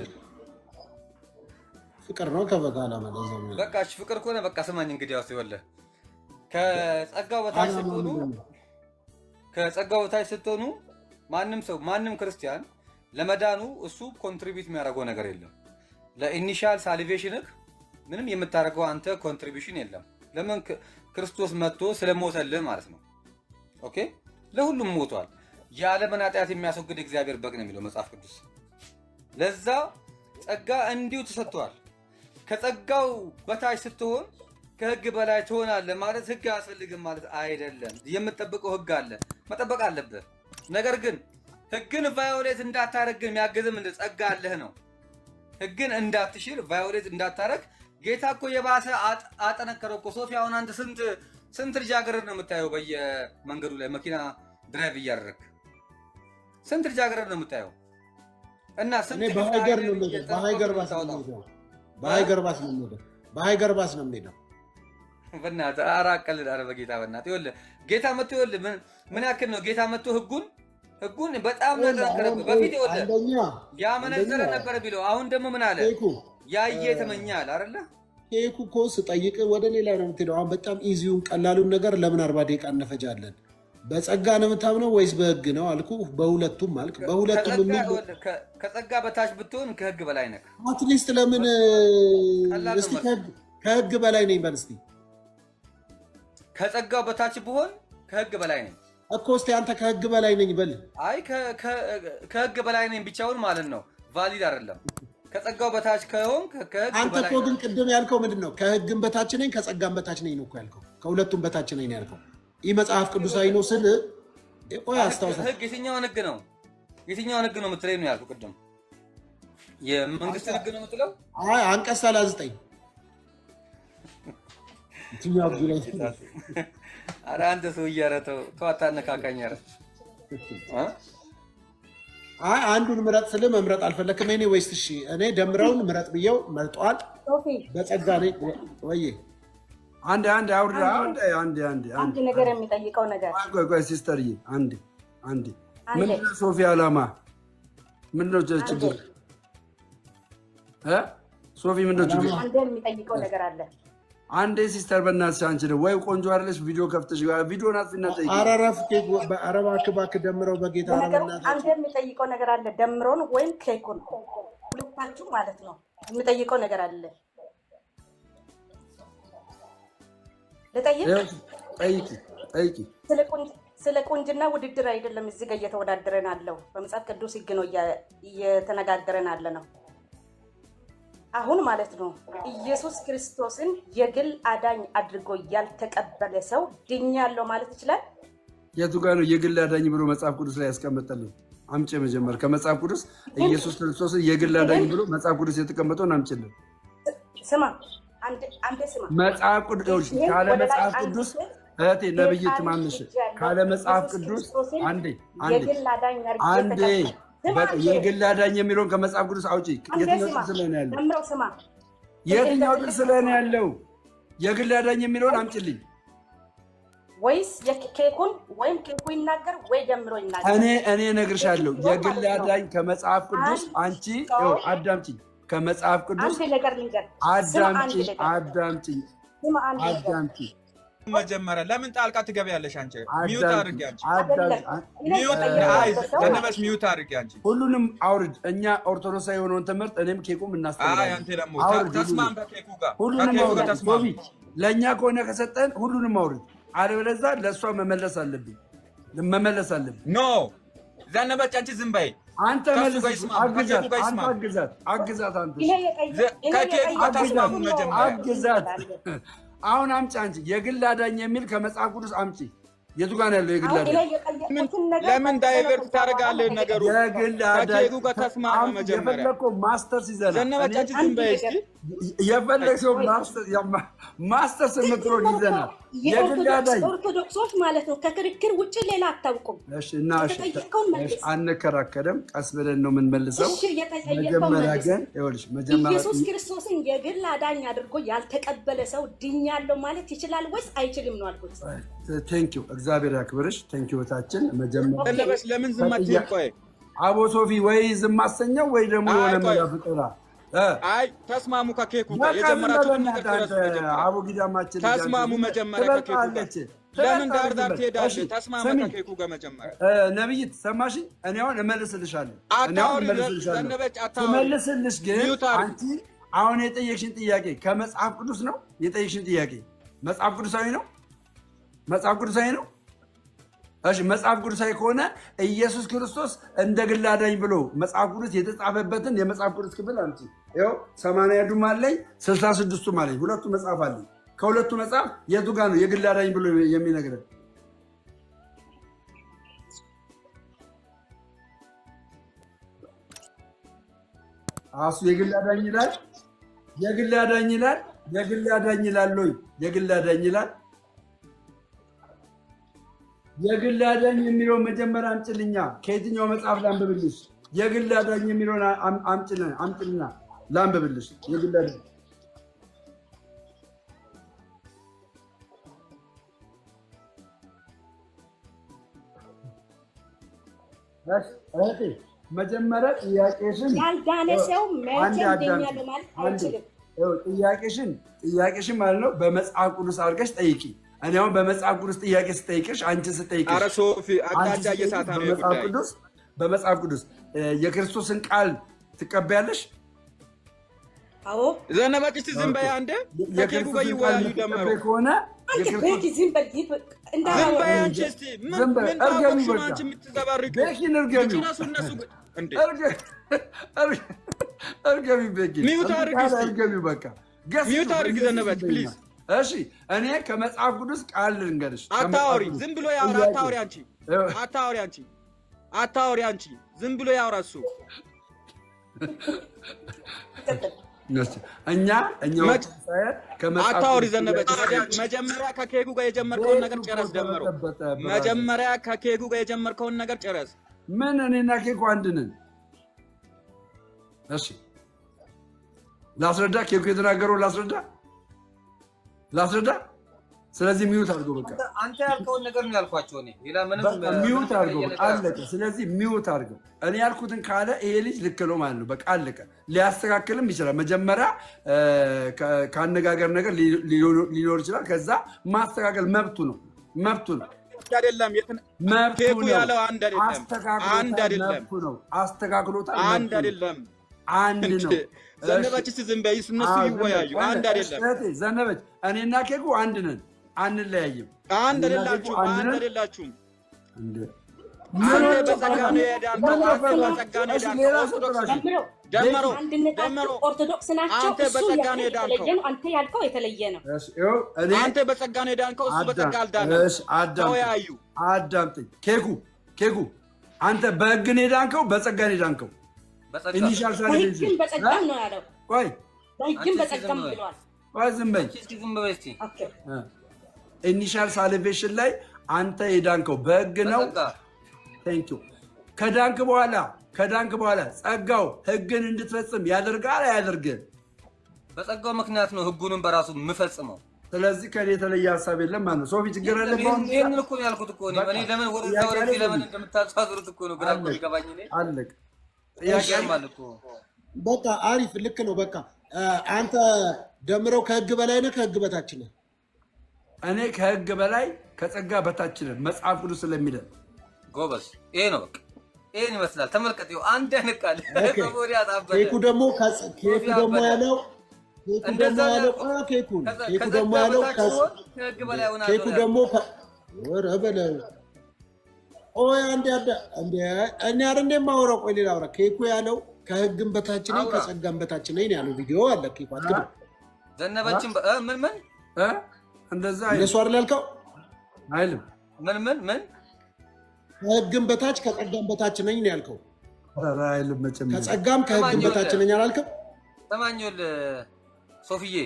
ፍቅር ነው? ከበጋ ዓላማ ለዛ ነው። በቃ እሺ፣ ፍቅር ከሆነ በቃ ስማኝ። እንግዲህ ያው ሲወለህ ከጸጋው በታች ስትሆኑ ማንም ሰው ማንም ክርስቲያን ለመዳኑ እሱ ኮንትሪቢዩት የሚያደርገው ነገር የለም። ለኢኒሻል ሳሊቬሽንህ ምንም የምታደርገው አንተ ኮንትሪቢዩሽን የለም። ለምን? ክርስቶስ መጥቶ ስለሞተልህ ማለት ነው። ኦኬ፣ ለሁሉም ሞቷል። የዓለምን ኃጢአት የሚያስወግድ እግዚአብሔር በግ ነው የሚለው መጽሐፍ ቅዱስ። ለዛ ጸጋ እንዲሁ ተሰጥቷል። ከጸጋው በታች ስትሆን ከህግ በላይ ትሆናለህ ማለት ህግ አያስፈልግም ማለት አይደለም። የምትጠብቀው ህግ አለ፣ መጠበቅ አለብህ። ነገር ግን ህግን ቫዮሌት እንዳታረግ የሚያገዝም እንደ ጸጋ አለህ ነው። ህግን እንዳትሽር ቫዮሌት እንዳታረግ ጌታ እኮ የባሰ አጠነከረው እኮ። ሶፊ አሁን አንተ ስንት ልጃገረድ ነው የምታየው በየመንገዱ ላይ መኪና ድራይቭ እያደረግ? ስንት ልጃገረድ ነው የምታየው? እና ስንት በሃይገር ነው የሚሄደው። በሃይገር ባስ ነው የሚሄደው። በሃይገር ባስ ነው የሚሄደው። በእናትህ ኧረ አቀልድ። ኧረ በጌታ በእናትህ ይኸውልህ ጌታ መጥቶ ይኸውልህ ምን ያክል ነው ጌታ መጥቶ ህጉን በጣም ተጠነከረብህ። በፊት ይኸውልህ ያመነዘረ ነበረ ቢለው፣ አሁን ደግሞ ምን አለ? ያየ ተመኛል አይደለ? ኬኩ እኮ ስጠይቅ ወደ ሌላ ነው የምትሄደው። አሁን በጣም ኢዚውን ቀላሉን ነገር ለምን 40 ደቂቃ እንፈጃለን? በጸጋ ነው የምታምነው ወይስ በህግ ነው አልኩ። በሁለቱም አልክ። በሁለቱም ከጸጋ በታች ብትሆን ከህግ በላይ ነህ። አትሊስት ለምን እስቲ ከህግ በላይ ነኝ በል እስቲ። ከጸጋው በታች ብሆን ከህግ በላይ ነኝ እኮ። እስቲ አንተ ከህግ በላይ ነኝ በል። አይ ከህግ በላይ ነኝ ብቻውን ማለት ነው ቫሊድ አይደለም። ከጸጋው በታች ከሆን ከህግ አንተ እኮ ግን ቅድም ያልከው ምንድን ነው? ከህግም በታች ነኝ ከጸጋም በታች ነኝ ነው እኮ ያልከው። ከሁለቱም በታች ነኝ ነው ያልከው። ይህ መጽሐፍ ቅዱሳዊ ነው ስል ቆይ አስታውሰው። ህግ የትኛውን ህግ ነው የምትለኝ ነው ያልኩህ ቅድም። የመንግስት ህግ ነው የምትለው? አይ አንቀጽ 39 የትኛው ህግ ላይ? ኧረ አንተ ሰውዬ፣ ኧረ ተው አታነካካኝ። ኧረ አይ አንዱን ምረጥ ስል መምረጥ አልፈለክም። እኔ ወይስ እሺ እኔ ደምረውን ምረጥ ብየው መርጧል። በጸጋ ነኝ ወይ? አንድ ነገር የሚጠይቀው ነገር ቆይ ሲስተርዬ፣ አንድ ምንድን ነው ሶፊ ዓላማ ምንድን ነው ችግር? ሶፊ ምንድን ነው ችግር? አንድ የሚጠይቀው ነገር አለ። አንዴ ሲስተር በእናትሽ አንቺ ነው ወይ ቆንጆ አይደለሽ? ቪዲዮ ከፍተሽ ቪዲዮን አጥፊና ጠይቂ። ኧረ እባክህ ደምረው በጌታ አንድ የሚጠይቀው ነገር አለ። ደምረውን ወይም ኬኩን ሁለታችሁ ማለት ነው የሚጠይቀው ነገር አለ። ጠይቂ። ስለ ቁንጅና ውድድር አይደለም እዚህ ጋር እየተወዳደረን አለው። በመጽሐፍ ቅዱስ ህግ ነው እየተነጋገረን አለ ነው። አሁን ማለት ነው ኢየሱስ ክርስቶስን የግል አዳኝ አድርጎ ያልተቀበለ ሰው ድኛለሁ ማለት ይችላል? የቱ ጋር ነው የግል አዳኝ ብሎ መጽሐፍ ቅዱስ ላይ ያስቀመጠልን? አምጪ መጀመር ከመጽሐፍ ቅዱስ ኢየሱስ ክርስቶስን የግል አዳኝ ብሎ መጽሐፍ ቅዱስ የተቀመጠውን አምጪልን። ስማ አንዴ ስማ። መጽሐፍ ቅዱስ ካለ መጽሐፍ ቅዱስ እህቴ ነብይት ማንሽ ካለ መጽሐፍ ቅዱስ አንዴ የግል አዳኝ የሚለውን ከመጽሐፍ ቅዱስ አውጪ። የትኛው ጥቅስ ላይ ነው ያለው? የትኛው ጥቅስ ላይ ነው ያለው? የግል አዳኝ የሚለውን አምጪልኝ። ወይስ የኬኩን ወይም ኬኩ ይናገር ወይ ጀምሮ ይናገር? እኔ እነግርሻለሁ። የግል አዳኝ ከመጽሐፍ ቅዱስ አንቺ አዳምጪ። ከመጽሐፍ ቅዱስ አዳምጪ። መጀመሪያ ለምን ጣልቃ ትገቢያለሽ አንቺ? ሚዩት አድርጊ አንቺ። ዘነበች ሚዩት አድርጊ አንቺ። ሁሉንም አውርድ። እኛ ኦርቶዶክሳዊ የሆነውን ትምህርት እኔም ኬኩም እናስተምራለን። አንተ ደግሞ ተስማም ከኬኩ ጋር። ሁሉንም አውርድ። ለእኛ ከሆነ ከሰጠን ሁሉንም አውርድ። አለበለዚያ ለእሷ መመለስ አለብኝ። ኖ ዘነበች አንቺ ዝም በይ። አንተ መልስ። አግዛት። አግዛት። አሁን አምጪ አንቺ የግል አዳኝ የሚል ከመጽሐፍ ቅዱስ አምጪ። የቱ ጋር ነው ያለው የግል አዳኝ? ለምን ዳይቨርት ታደርጋለህ ነገሩ? የግል አዳኝ ከኬኩ ጋር ተስማማ መጀመሪያ። የፈለከው ማስተርስ ይዘናል። ዘነበች አንቺ ዝም በይ እስኪ። የፈለከው ማስተርስ የምትሮን ይዘናል። የግል አዳኝ ኦርቶዶክሶች ማለት ነው። ከክርክር ውጭ ሌላ አታውቁም። እሺ እና አንከራከርም። ቀስ ብለን ነው የምንመልሰው። መጀመሪያ ግን ይኸውልሽ ኢየሱስ ክርስቶስን የግል አዳኝ አድርጎ ያልተቀበለ ሰው ድኛለሁ ማለት ይችላል ወይስ አይችልም ነው አልኩት። ቴንኪው እግዚአብሔር ያክብርሽ። ቴንኪው ታችን መጀመሪያ ለምን ዝም አትይም? ቆይ አቦ ሶፊ ወይ ዝም አሰኘው ወይ ደግሞ የሆነ መላፍቀራ አይ ተስማሙ ከኬኩ ጋር የጀመራችሁት ነገር አቦ ጊዳማችን ተስማሙ መጀመሪያ ከኬኩ ጋር። ለምን ዳር ትሄዳለሽ? ተስማሙ ከኬኩ ጋር መጀመሪያ። ነብይት ሰማሽኝ? እኔ አሁን እመልስልሻለሁ። እመልስልሽ ግን አንቺ አሁን የጠየቅሽን ጥያቄ ከመጽሐፍ ቅዱስ ነው የጠየቅሽን ጥያቄ መጽሐፍ ቅዱሳዊ ነው? መጽሐፍ ቅዱሳዊ ነው? እሺ መጽሐፍ ቅዱሳዊ ከሆነ ኢየሱስ ክርስቶስ እንደ ግል አዳኝ ብሎ መጽሐፍ ቅዱስ የተጻፈበትን የመጽሐፍ ቅዱስ ክፍል አምጪ። ይኸው 80ዱም አለኝ 66ቱም አለኝ። ሁለቱ መጽሐፍ አለኝ። ከሁለቱ መጽሐፍ የቱ ጋር ነው የግል አዳኝ ብሎ የሚነግረን? አሱ የግል አዳኝ ይላል። የግል አዳኝ ይላል። የግል አዳኝ ይላል ወይ? የግል አዳኝ ይላል። የግል አዳኝ የሚለውን መጀመሪያ አምጪልኛ። ከየትኛው መጽሐፍ ላንብብልሽ? የግል አዳኝ የሚለውን አምጪልና ላንብብልሽ። የግል አዳኝ እህቴ መጀመሪያ ጥያቄሽን ያልዳነ ሰው ጥያቄሽን ማለት ነው በመጽሐፍ ቅዱስ አድርገሽ ጠይቂ። እኔ አሁን በመጽሐፍ ቅዱስ ጥያቄ ስጠይቅሽ አንቺ ስጠይቅሽ ኧረ ሶፊ አቅጣጫ እየሳታ ነው ጉዳይ። በመጽሐፍ ቅዱስ የክርስቶስን ቃል ትቀበያለሽ? አዎ ዘነበች እስቲ ዝም በይ አንዴ። ከኬኩ ጋር ይወያዩ ደመሩ ከሆነ ዝም በይ አንቺ እስቲ ምን ታውቁሽ ነው አንቺ የምትዘባርቂው? ቤኪን እርገሚ እርገሚ ቤኪን ሚውት አድርጊ እስቲ እርገሚ በቃ ሚውት አድርጊ ዘነበች ፕሊዝ። እሺ እኔ ከመጽሐፍ ቅዱስ ቃል ልንገርሽ። አታውሪ፣ ዝም ብሎ ያውራ። አታውሪ አንቺ ዝም ብሎ ያውራ እሱ። እኛ አታውሪ ዘነበች። መጀመሪያ ከኬኩ ጋር የጀመርከውን ነገር ጨረስ። ደመረው መጀመሪያ ከኬኩ ጋር የጀመርከውን ነገር ጨረስ። ምን እኔና ኬኩ አንድ ነን? እሺ ላስረዳ። ኬኩ የተናገረው ላስረዳ። ስለዚህ ሚውት አድርገው በቃ። አንተ ያልከውን ነገር ነው ያልኳቸው እኔ። ሌላ ምንም ሚውት አድርገው በቃ አለቀ። ስለዚህ ሚውት አድርገው። እኔ ያልኩትን ካለ ይሄ ልጅ ልክ ነው ማለት ነው። በቃ አለቀ። ሊያስተካክልም ይችላል። መጀመሪያ ከአነጋገር ነገር ሊኖር ይችላል። ከዛ ማስተካከል መብቱ ነው። አይደለም ኬኩ ያለው አንድ አይደለም። አስተካክሎታል። አንድ አይደለም። አንድ ነው። ዘነበች ዝም በይ፣ እነሱ ይወያዩ። አንድ አይደለም ዘነበች። እኔና ኬኩ አንድ ነን፣ አንለያይም። አንድ አይደላችሁም። አንተ በጸጋ ነው የዳንከው። ኦርቶዶክስ ናቸው። አንተ ያልከው የተለየ ነው። አንተ በጸጋ ነው የዳንከው፣ እሱ በጸጋ አልዳነም። ተወያዩ። አዳምጠኝ። ኬኩ አንተ በህግ ነው የዳንከው በጸጋ ነው የዳንከው? ኢኒሻል ሳልቬሽን በጸጋም ነው ያለው። ቆይ በህግም በጸጋም ብለዋል። ቆይ ዝም በይ። ኦኬ ኢኒሻል ሳልቬሽን ላይ አንተ የዳንከው በህግ ነው። ቴንክ ዩ። ከዳንክ በኋላ ጸጋው ህግን እንድትፈጽም ያደርጋል አያደርግም? በጸጋው ምክንያት ነው ህጉንም በራሱ የምፈጽመው። ስለዚህ ከኔ የተለየ ሀሳብ የለም ማለት ነው። ሶፊ ችግር የለም። ይሄን እኮ ነው ያልኩት እኮ ነው። እኔ ለምን ወደዛ ወደዚህ ለምን እንደምታጻዙሩት እኮ ነው ግራ እኮ ይገባኝ። እኔ አለቅ ጥያቄ ማለት እኮ በቃ አሪፍ ልክ ነው። በቃ አንተ ደምረው ከህግ በላይ ነህ ከህግ በታች ነህ? እኔ ከህግ በላይ ከጸጋ በታች ነህ መጽሐፍ ቅዱስ ስለሚለን። ጎበዝ ይሄ ነው በቃ ይሄን ይመስላል። ተመልከት ይኸው አንድ አይነት ቃል በቦዲ አጣበለ። ኬኩ ደግሞ ያለው ከህግ በላይ ሆነ። ኬኩ ደግሞ ወረ በለው አንዴ እኔ አይደል እንደማወራው። ቆይ ሌላ አውራ። ኬኩ ያለው ከህግም በታች ነኝ ከጸጋም በታች ነኝ ያለው ቪዲዮ አለ። ኬኩ አትከዱ ዘነበችን ምን እንደዛ እነሱ አይደል ያልከው? አይልም ምን ከህግም በታች ከጸጋም በታች ነኝ ነው ያልከው። ኧረ አይልም መቼም ከጸጋም ከህግም በታች ነኝ አላልክም? ሰማኞል ሶፊዬ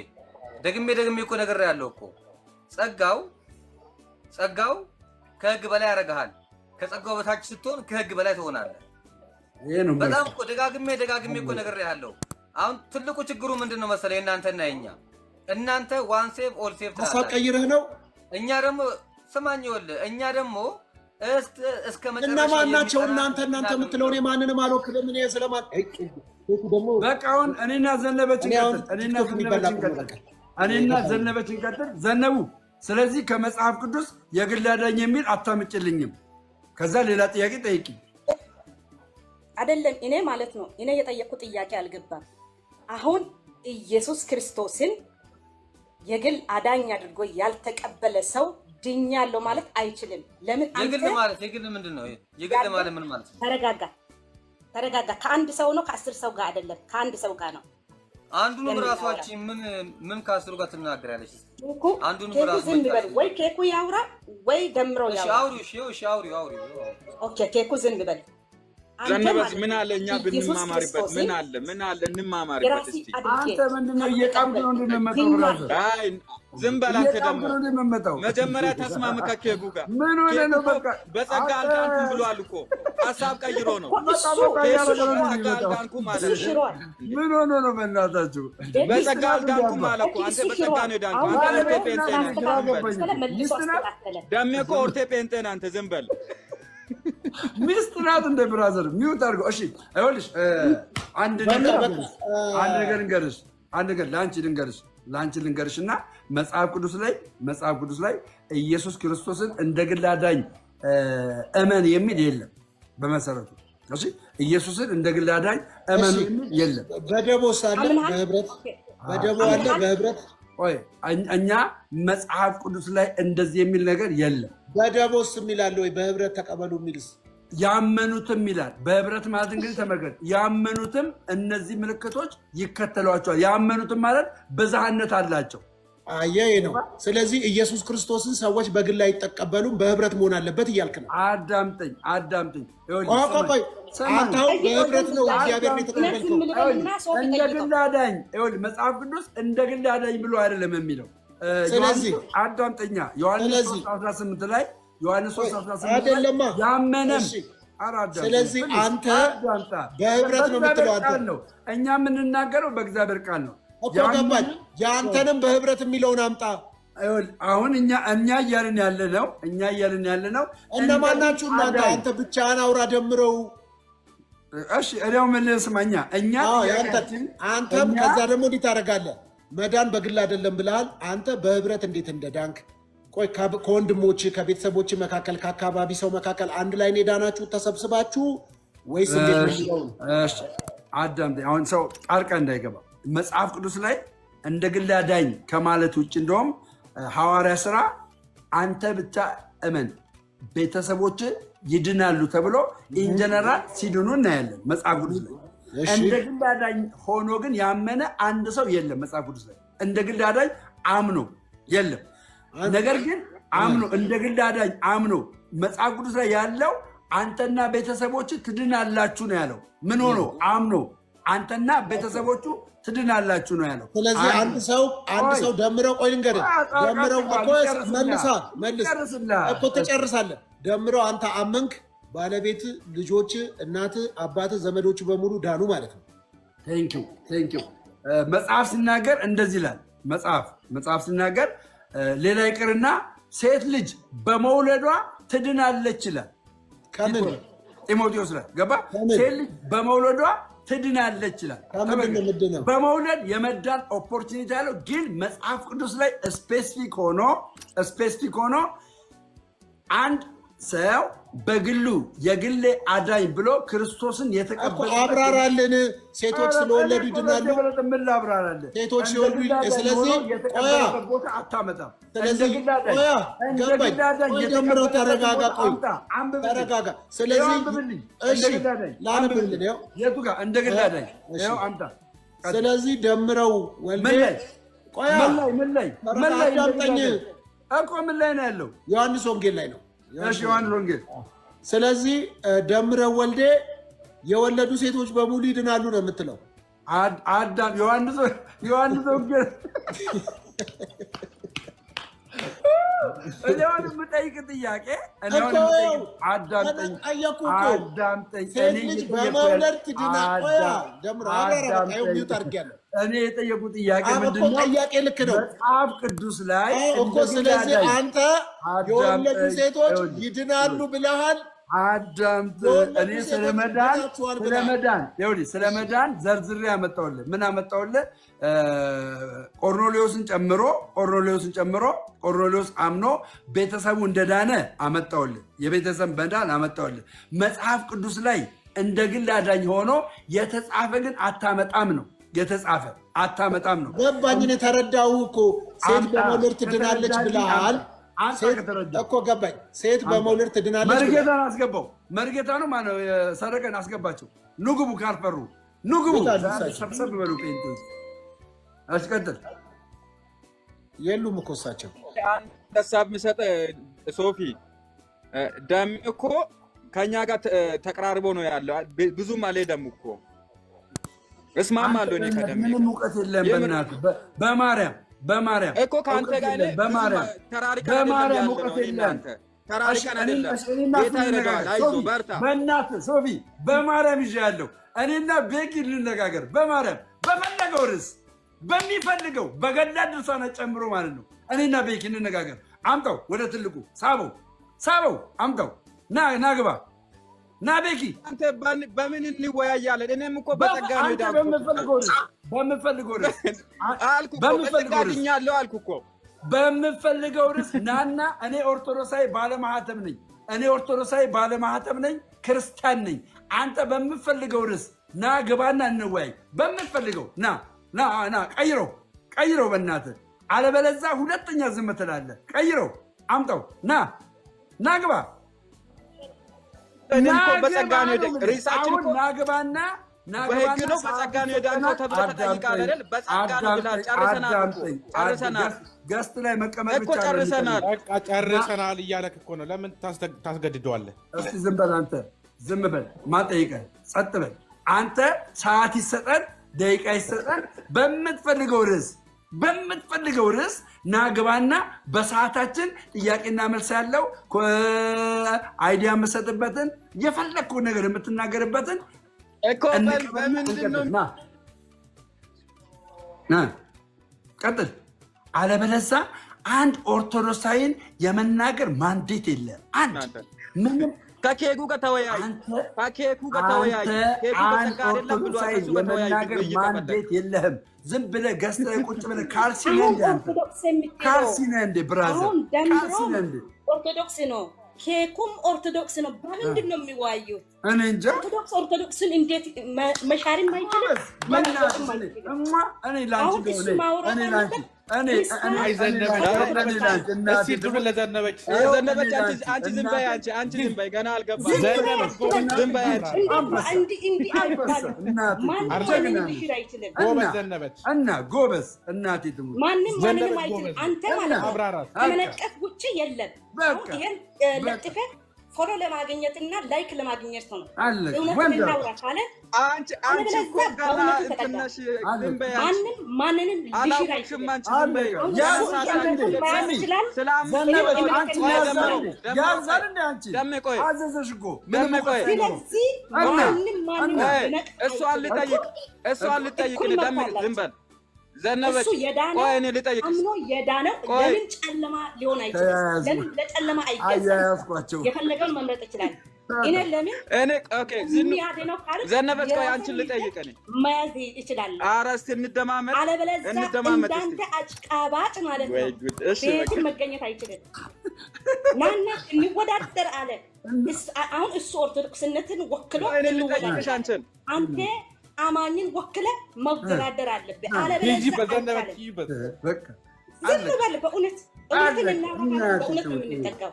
ደግሜ እኮ ነገር ያለው እኮ ጸጋው ከህግ በላይ ያደርግሃል። ከጸጋው በታች ስትሆን ከህግ በላይ ትሆናለህ። በጣም እኮ ደጋግሜ እኮ ነገር ያለው። አሁን ትልቁ ችግሩ ምንድነው መሰለህ? እናንተና የኛ እናንተ ዋን ሴቭ ኦል ሴቭ ታሳቀይረህ ነው። እኛ ደግሞ ሰማኞል እኛ ደግሞ እስከ መጨረሻ እነማን ናቸው እናንተ የምትለው? እኔ ማንንም አልወክልም። እኔ ስለማን በቃ አሁን እኔና ዘነበችን ቀጥል ዘነቡ። ስለዚህ ከመጽሐፍ ቅዱስ የግል አዳኝ የሚል አታምጭልኝም። ከዛ ሌላ ጥያቄ ጠይቂ። አይደለም እኔ ማለት ነው። እኔ የጠየቁት ጥያቄ አልገባም። አሁን ኢየሱስ ክርስቶስን የግል አዳኝ አድርጎ ያልተቀበለ ሰው ድኛለሁ ማለት አይችልም። ለምን? የግል ምንድን ነው? የግል ማለት ምን ማለት ነው? ተረጋጋ። ከአንድ ሰው ነው ከ10 ሰው ጋር አይደለም፣ ከአንድ ሰው ጋር ነው። አንዱንም ራሷችን ምን ከ10 ጋር ትናገራለች? አንዱንም ራሱ ወይ ኬኩ ያውራ ወይ ደምረው ያውራ። አውሪ። ኦኬ ኬኩ ዝም በል። ዘነበች ምን አለ እኛ ብንማማርበት ምን አለ እንማማርበት። እስቲ አንተ ምንድነው እየቃምክ ነው እንደምመጣው? አይ ዝም በል አንተ ደግሞ መጀመሪያ ተስማም ከኬኩ ጋር ምን ሆነ ነው? በቃ በጸጋ አልዳንኩም ብሏል እኮ ሀሳብ ቀይሮ ነው። አልዳንኩም ማለት ምን ሆነ ነው? በእናታችሁ በጸጋ አልዳንኩም ማለት እኮ አንተ በጸጋ ነው ዳንኩ። አንተ ኦርቴ ጴንጤ ነህ። ደሜ እኮ ኦርቴ ጴንጤ ነህ አንተ። ዝም በል ሚስት ናት እንደ ብራዘር ሚውት አድርገው። እሺ አይወልሽ አንድ ነገር ለአንቺ ልንገርሽ እና መጽሐፍ ቅዱስ ላይ ኢየሱስ ክርስቶስን እንደ ግል አዳኝ እመን የሚል የለም በመሰረቱ። እሺ ኢየሱስን እንደ ግል አዳኝ እመን የሚል የለም። በደቦ ሳለ በህብረት እኛ መጽሐፍ ቅዱስ ላይ እንደዚህ የሚል ነገር የለም። በደቦስ የሚላል ወይ በህብረት ተቀበሉ የሚልስ? ያመኑትም ይላል። በህብረት ማለት እንግዲህ ተመልከት፣ ያመኑትም እነዚህ ምልክቶች ይከተሏቸዋል። ያመኑትም ማለት ብዝሃነት አላቸው። አየህ ነው። ስለዚህ ኢየሱስ ክርስቶስን ሰዎች በግል አይተቀበሉም፣ በህብረት መሆን አለበት እያልክ ነው። አዳምጠኝ። ቆይ አንተ አሁን በህብረት ነው እግዚአብሔር የተቀበልከው። እንደ ግል አዳኝ መጽሐፍ ቅዱስ እንደ ግል አዳኝ ብሎ አይደለም የሚለው። ስለዚህ አዳምጠኛ ዮሐንስ 3:18 ላይ አይደለማ ያመነም። ስለዚህ አንተ በህብረት ነው የምትለው። አንተ ነው እኛ የምንናገረው በእግዚአብሔር ቃል ነው። ገባኝ። የአንተንም በህብረት የሚለውን አምጣ። አሁን እኛ እያልን ያለ ነው እነማን ናችሁ እናንተ? አንተ ብቻህን አውራ ደምረው። እሺ እኔው ምን ስማኛ አንተም ከዛ ደግሞ እንዲህ ታደርጋለህ። መዳን በግል አይደለም ብለሃል። አንተ በህብረት እንዴት እንደዳንክ ቆይ፣ ከወንድሞች ከቤተሰቦች መካከል ከአካባቢ ሰው መካከል አንድ ላይ ዳናችሁ ተሰብስባችሁ ወይስ እንዴት ነው? እሺ አዳምጠኝ። አሁን ሰው ጣልቃ እንዳይገባ መጽሐፍ ቅዱስ ላይ እንደ ግል አዳኝ ከማለት ውጭ እንደውም ሐዋርያ ሥራ አንተ ብቻ እመን ቤተሰቦች ይድናሉ ተብሎ ኢንጀነራል ሲድኑ እናያለን መጽሐፍ ቅዱስ ላይ። እንደ ግል አዳኝ ሆኖ ግን ያመነ አንድ ሰው የለም መጽሐፍ ቅዱስ ላይ። እንደ ግል አዳኝ አምኖ የለም። ነገር ግን አምኖ እንደ ግል አዳኝ አምኖ መጽሐፍ ቅዱስ ላይ ያለው አንተና ቤተሰቦች ትድናላችሁ ነው ያለው። ምን ሆኖ አምኖ አንተና ቤተሰቦቹ ትድናላችሁ ነው ያለው። ስለዚህ አንድ ሰው ደምረው ቆይ ልንገርህ፣ ደምረው እኮ ትጨርሳለህ። ደምረው አንተ አመንክ፣ ባለቤት፣ ልጆች፣ እናት፣ አባት፣ ዘመዶቹ በሙሉ ዳኑ ማለት ነው። ቴንኪው መጽሐፍ ሲናገር እንደዚህ ይላል። መጽሐፍ ሲናገር ሌላ ይቅርና ሴት ልጅ በመውለዷ ትድናለች ይላል። ከምን ጢሞቴዎስ ላይ ገባ? ሴት ልጅ በመውለዷ ትድናለች ይላል። በመውለድ የመዳን ኦፖርቹኒቲ ያለው ግን መጽሐፍ ቅዱስ ላይ ስፔሲፊክ ሆኖ አንድ ሰው በግሉ የግሌ አዳኝ ብሎ ክርስቶስን የተቀበለ አብራራልን። ሴቶች ስለወለዱ ይድናሉ። ምን ላብራራለን? ሴቶች ሲወልዱ ስለዚህ ቦታ አታመጣም። ጀምረው ተረጋጋ። ስለዚህ ላንብብልን የቱ ጋር እንደ ግል አዳኝ አምጣ። ስለዚህ ደምረው ወልዴ ምን ላይ እኮ ምን ላይ ነው ያለው? ዮሐንስ ወንጌል ላይ ነው። ዮሐንስ ወንጌል። ስለዚህ ደምረው ወልዴ የወለዱ ሴቶች በሙሉ ይድናሉ ነው የምትለው። አዳም ዮሐንስ ወንጌል እኔውን የምጠይቅ ጥያቄ አዳምጠኝ። ሴት ልጅ በመውለድ ትድና እኔ የጠየቁ ጥያቄ ምንድን ነው? ጥያቄ ልክ ነው መጽሐፍ ቅዱስ ላይ እኮ። ስለዚህ አንተ የወለዱ ሴቶች ይድናሉ ብለሃል። አዳምጥ። እኔ ስለመዳን ዘርዝሬ ያመጣሁልህ። ምን አመጣሁልህ? ቆርኔሌዎስን ጨምሮ ቆርኔሌዎስ አምኖ ቤተሰቡ እንደዳነ አመጣሁልህ። የቤተሰብ መዳን አመጣሁልህ። መጽሐፍ ቅዱስ ላይ እንደ ግል አዳኝ ሆኖ የተጻፈ ግን አታመጣም ነው። ገባኝን የተረዳው እኮ ሴት በመውለድ ትድናለች ብለሃል እኮ ገባኝ። ሴት በመውለድ ትድናለች። መርጌታን አስገባው። መርጌታ ነው ማነው? ሰረቀን አስገባቸው። ንጉቡ ካልፈሩ ንጉቡ ሰብሰብ በሉ። ጴንጤዎች አስቀጥል። የሉም እኮ እሳቸው ሀሳብ የሚሰጥ ሶፊ ደም እኮ ከኛ ጋር ተቀራርቦ ነው ያለው። ብዙም አልሄደም እኮ እስማማለሁ። እኔ ከደም ምንም እውቀት የለም። በእናትህ በማርያም እኮ ከአንተ ጋር በማርያም እውቀት የለም። ተራሪቀን አይደለም። ጌታ ይረዳዋል። አይዞህ በርታ። በእናትህ ሶፊ በማርያም ይዣለሁ። እኔና ቤኪ ልነጋገር በማርያም በፈለገው ርዕስ በሚፈልገው በገላ ድርሳናት ጨምሮ ማለት ነው። እኔና ቤኪ እንነጋገር። አምጣው ወደ ትልቁ ሳበው አምጣው። ና ግባ ና ቤኪ። አንተ በምን እንወያያለን? እኔም እኮ በጸጋ ነው ሄዳለሁ። በምፈልገው ርዕስ አልኩ እኮ በጸጋ ድኛለሁ አልኩ እኮ። በምፈልገው ርዕስ ናና። እኔ ኦርቶዶክሳዊ ባለማህተም ነኝ፣ ክርስቲያን ነኝ። አንተ በምፈልገው ርዕስ ና ግባና እንወያይ። በምፈልገው ና ቀይረው በእናትህ። አለበለዚያ ሁለተኛ ዝም ትላለህ። ቀይረው አምጣው። ና ግባ። በጸጋ ነው ርዕሳችን እኮ ናግባና በህግ ነው በጸጋ ነው ሄዳለሁ ተብለህ ተጠይቀሃል አይደል? በጸጋ ነው ብለሃል። ጨርሰናል። ገስት ላይ መቀመጥ እኮ ጨርሰናል እያለክ እኮ ነው። ለምን ታስገድደዋለህ? እስቲ ዝም በል አንተ፣ ዝም በል። ማጠይቀህ ጸጥ በል አንተ። ሰዓት ይሰጠን፣ ደቂቃ ይሰጠን። በምትፈልገው ርዕስ ናግባና በሰዓታችን ጥያቄና መልስ ያለው አይዲያ የምሰጥበትን የፈለግከውን ነገር የምትናገርበትን ቀጥል። አለበለዚያ አንድ ኦርቶዶክሳዊን የመናገር ማንዴት የለም። ምንም ከኬኩ ጋር ተወያይ። አንድ ኦርቶዶክሳዊን የመናገር ማንዴት የለህም። ዝም ብለህ ገዝተህ ቁጭ ብለህ ካልሲ ነህ እንደ ብራዘር ኦርቶዶክስ ነው። ኬኩም ኦርቶዶክስ ነው። በምንድን ነው የሚዋዩት? እኔ እንጃ። ኦርቶዶክስን እንዴት መሻርም አይችልም። ገና እና ጎበዝ እናቴ ትሙት ማንም አይችልም። አንተ ማለት ነው ከመነቀፍ ውጭ የለም። ይሄን ለጥፈህ ፎሎ ለማግኘትና ላይክ ለማግኘት ነው። አለ እውነት ወንድ እናውራ ካለ አንቺ እኮ ገና እንትነሽ ዝም በይ። ማንንም ልሽራ አላውቅሽም። አንቺ ዝም በይ። አዘዘሽ እኮ እሷን ልጠይቅ ዝም በል ዘነበች። ቆይ እኔ ልጠይቅ። አምኖ የዳነው ለምን ጨለማ ሊሆን አይችልም? ለምን ለጨለማ አይገዛም? የፈለገውን መምረጥ ይችላል። ዘነበች ቆይ አንቺን ልጠይቅ። እኔ መያዝ ይችላል። ኧረ እስኪ እንደማመጥ እንዳንተ አጭቃባጭ ማለት ነው። ቤትም መገኘት አይችልም። ናና እንወዳደር አለ። አሁን እሱ ኦርቶዶክስነትን ወክሎ አንቺን አንተ አማኝን ወክለ መወዳደር አለብህ። አለበለዚያ ዝም በል። በእውነት በእውነት ነው የምንጠቀው።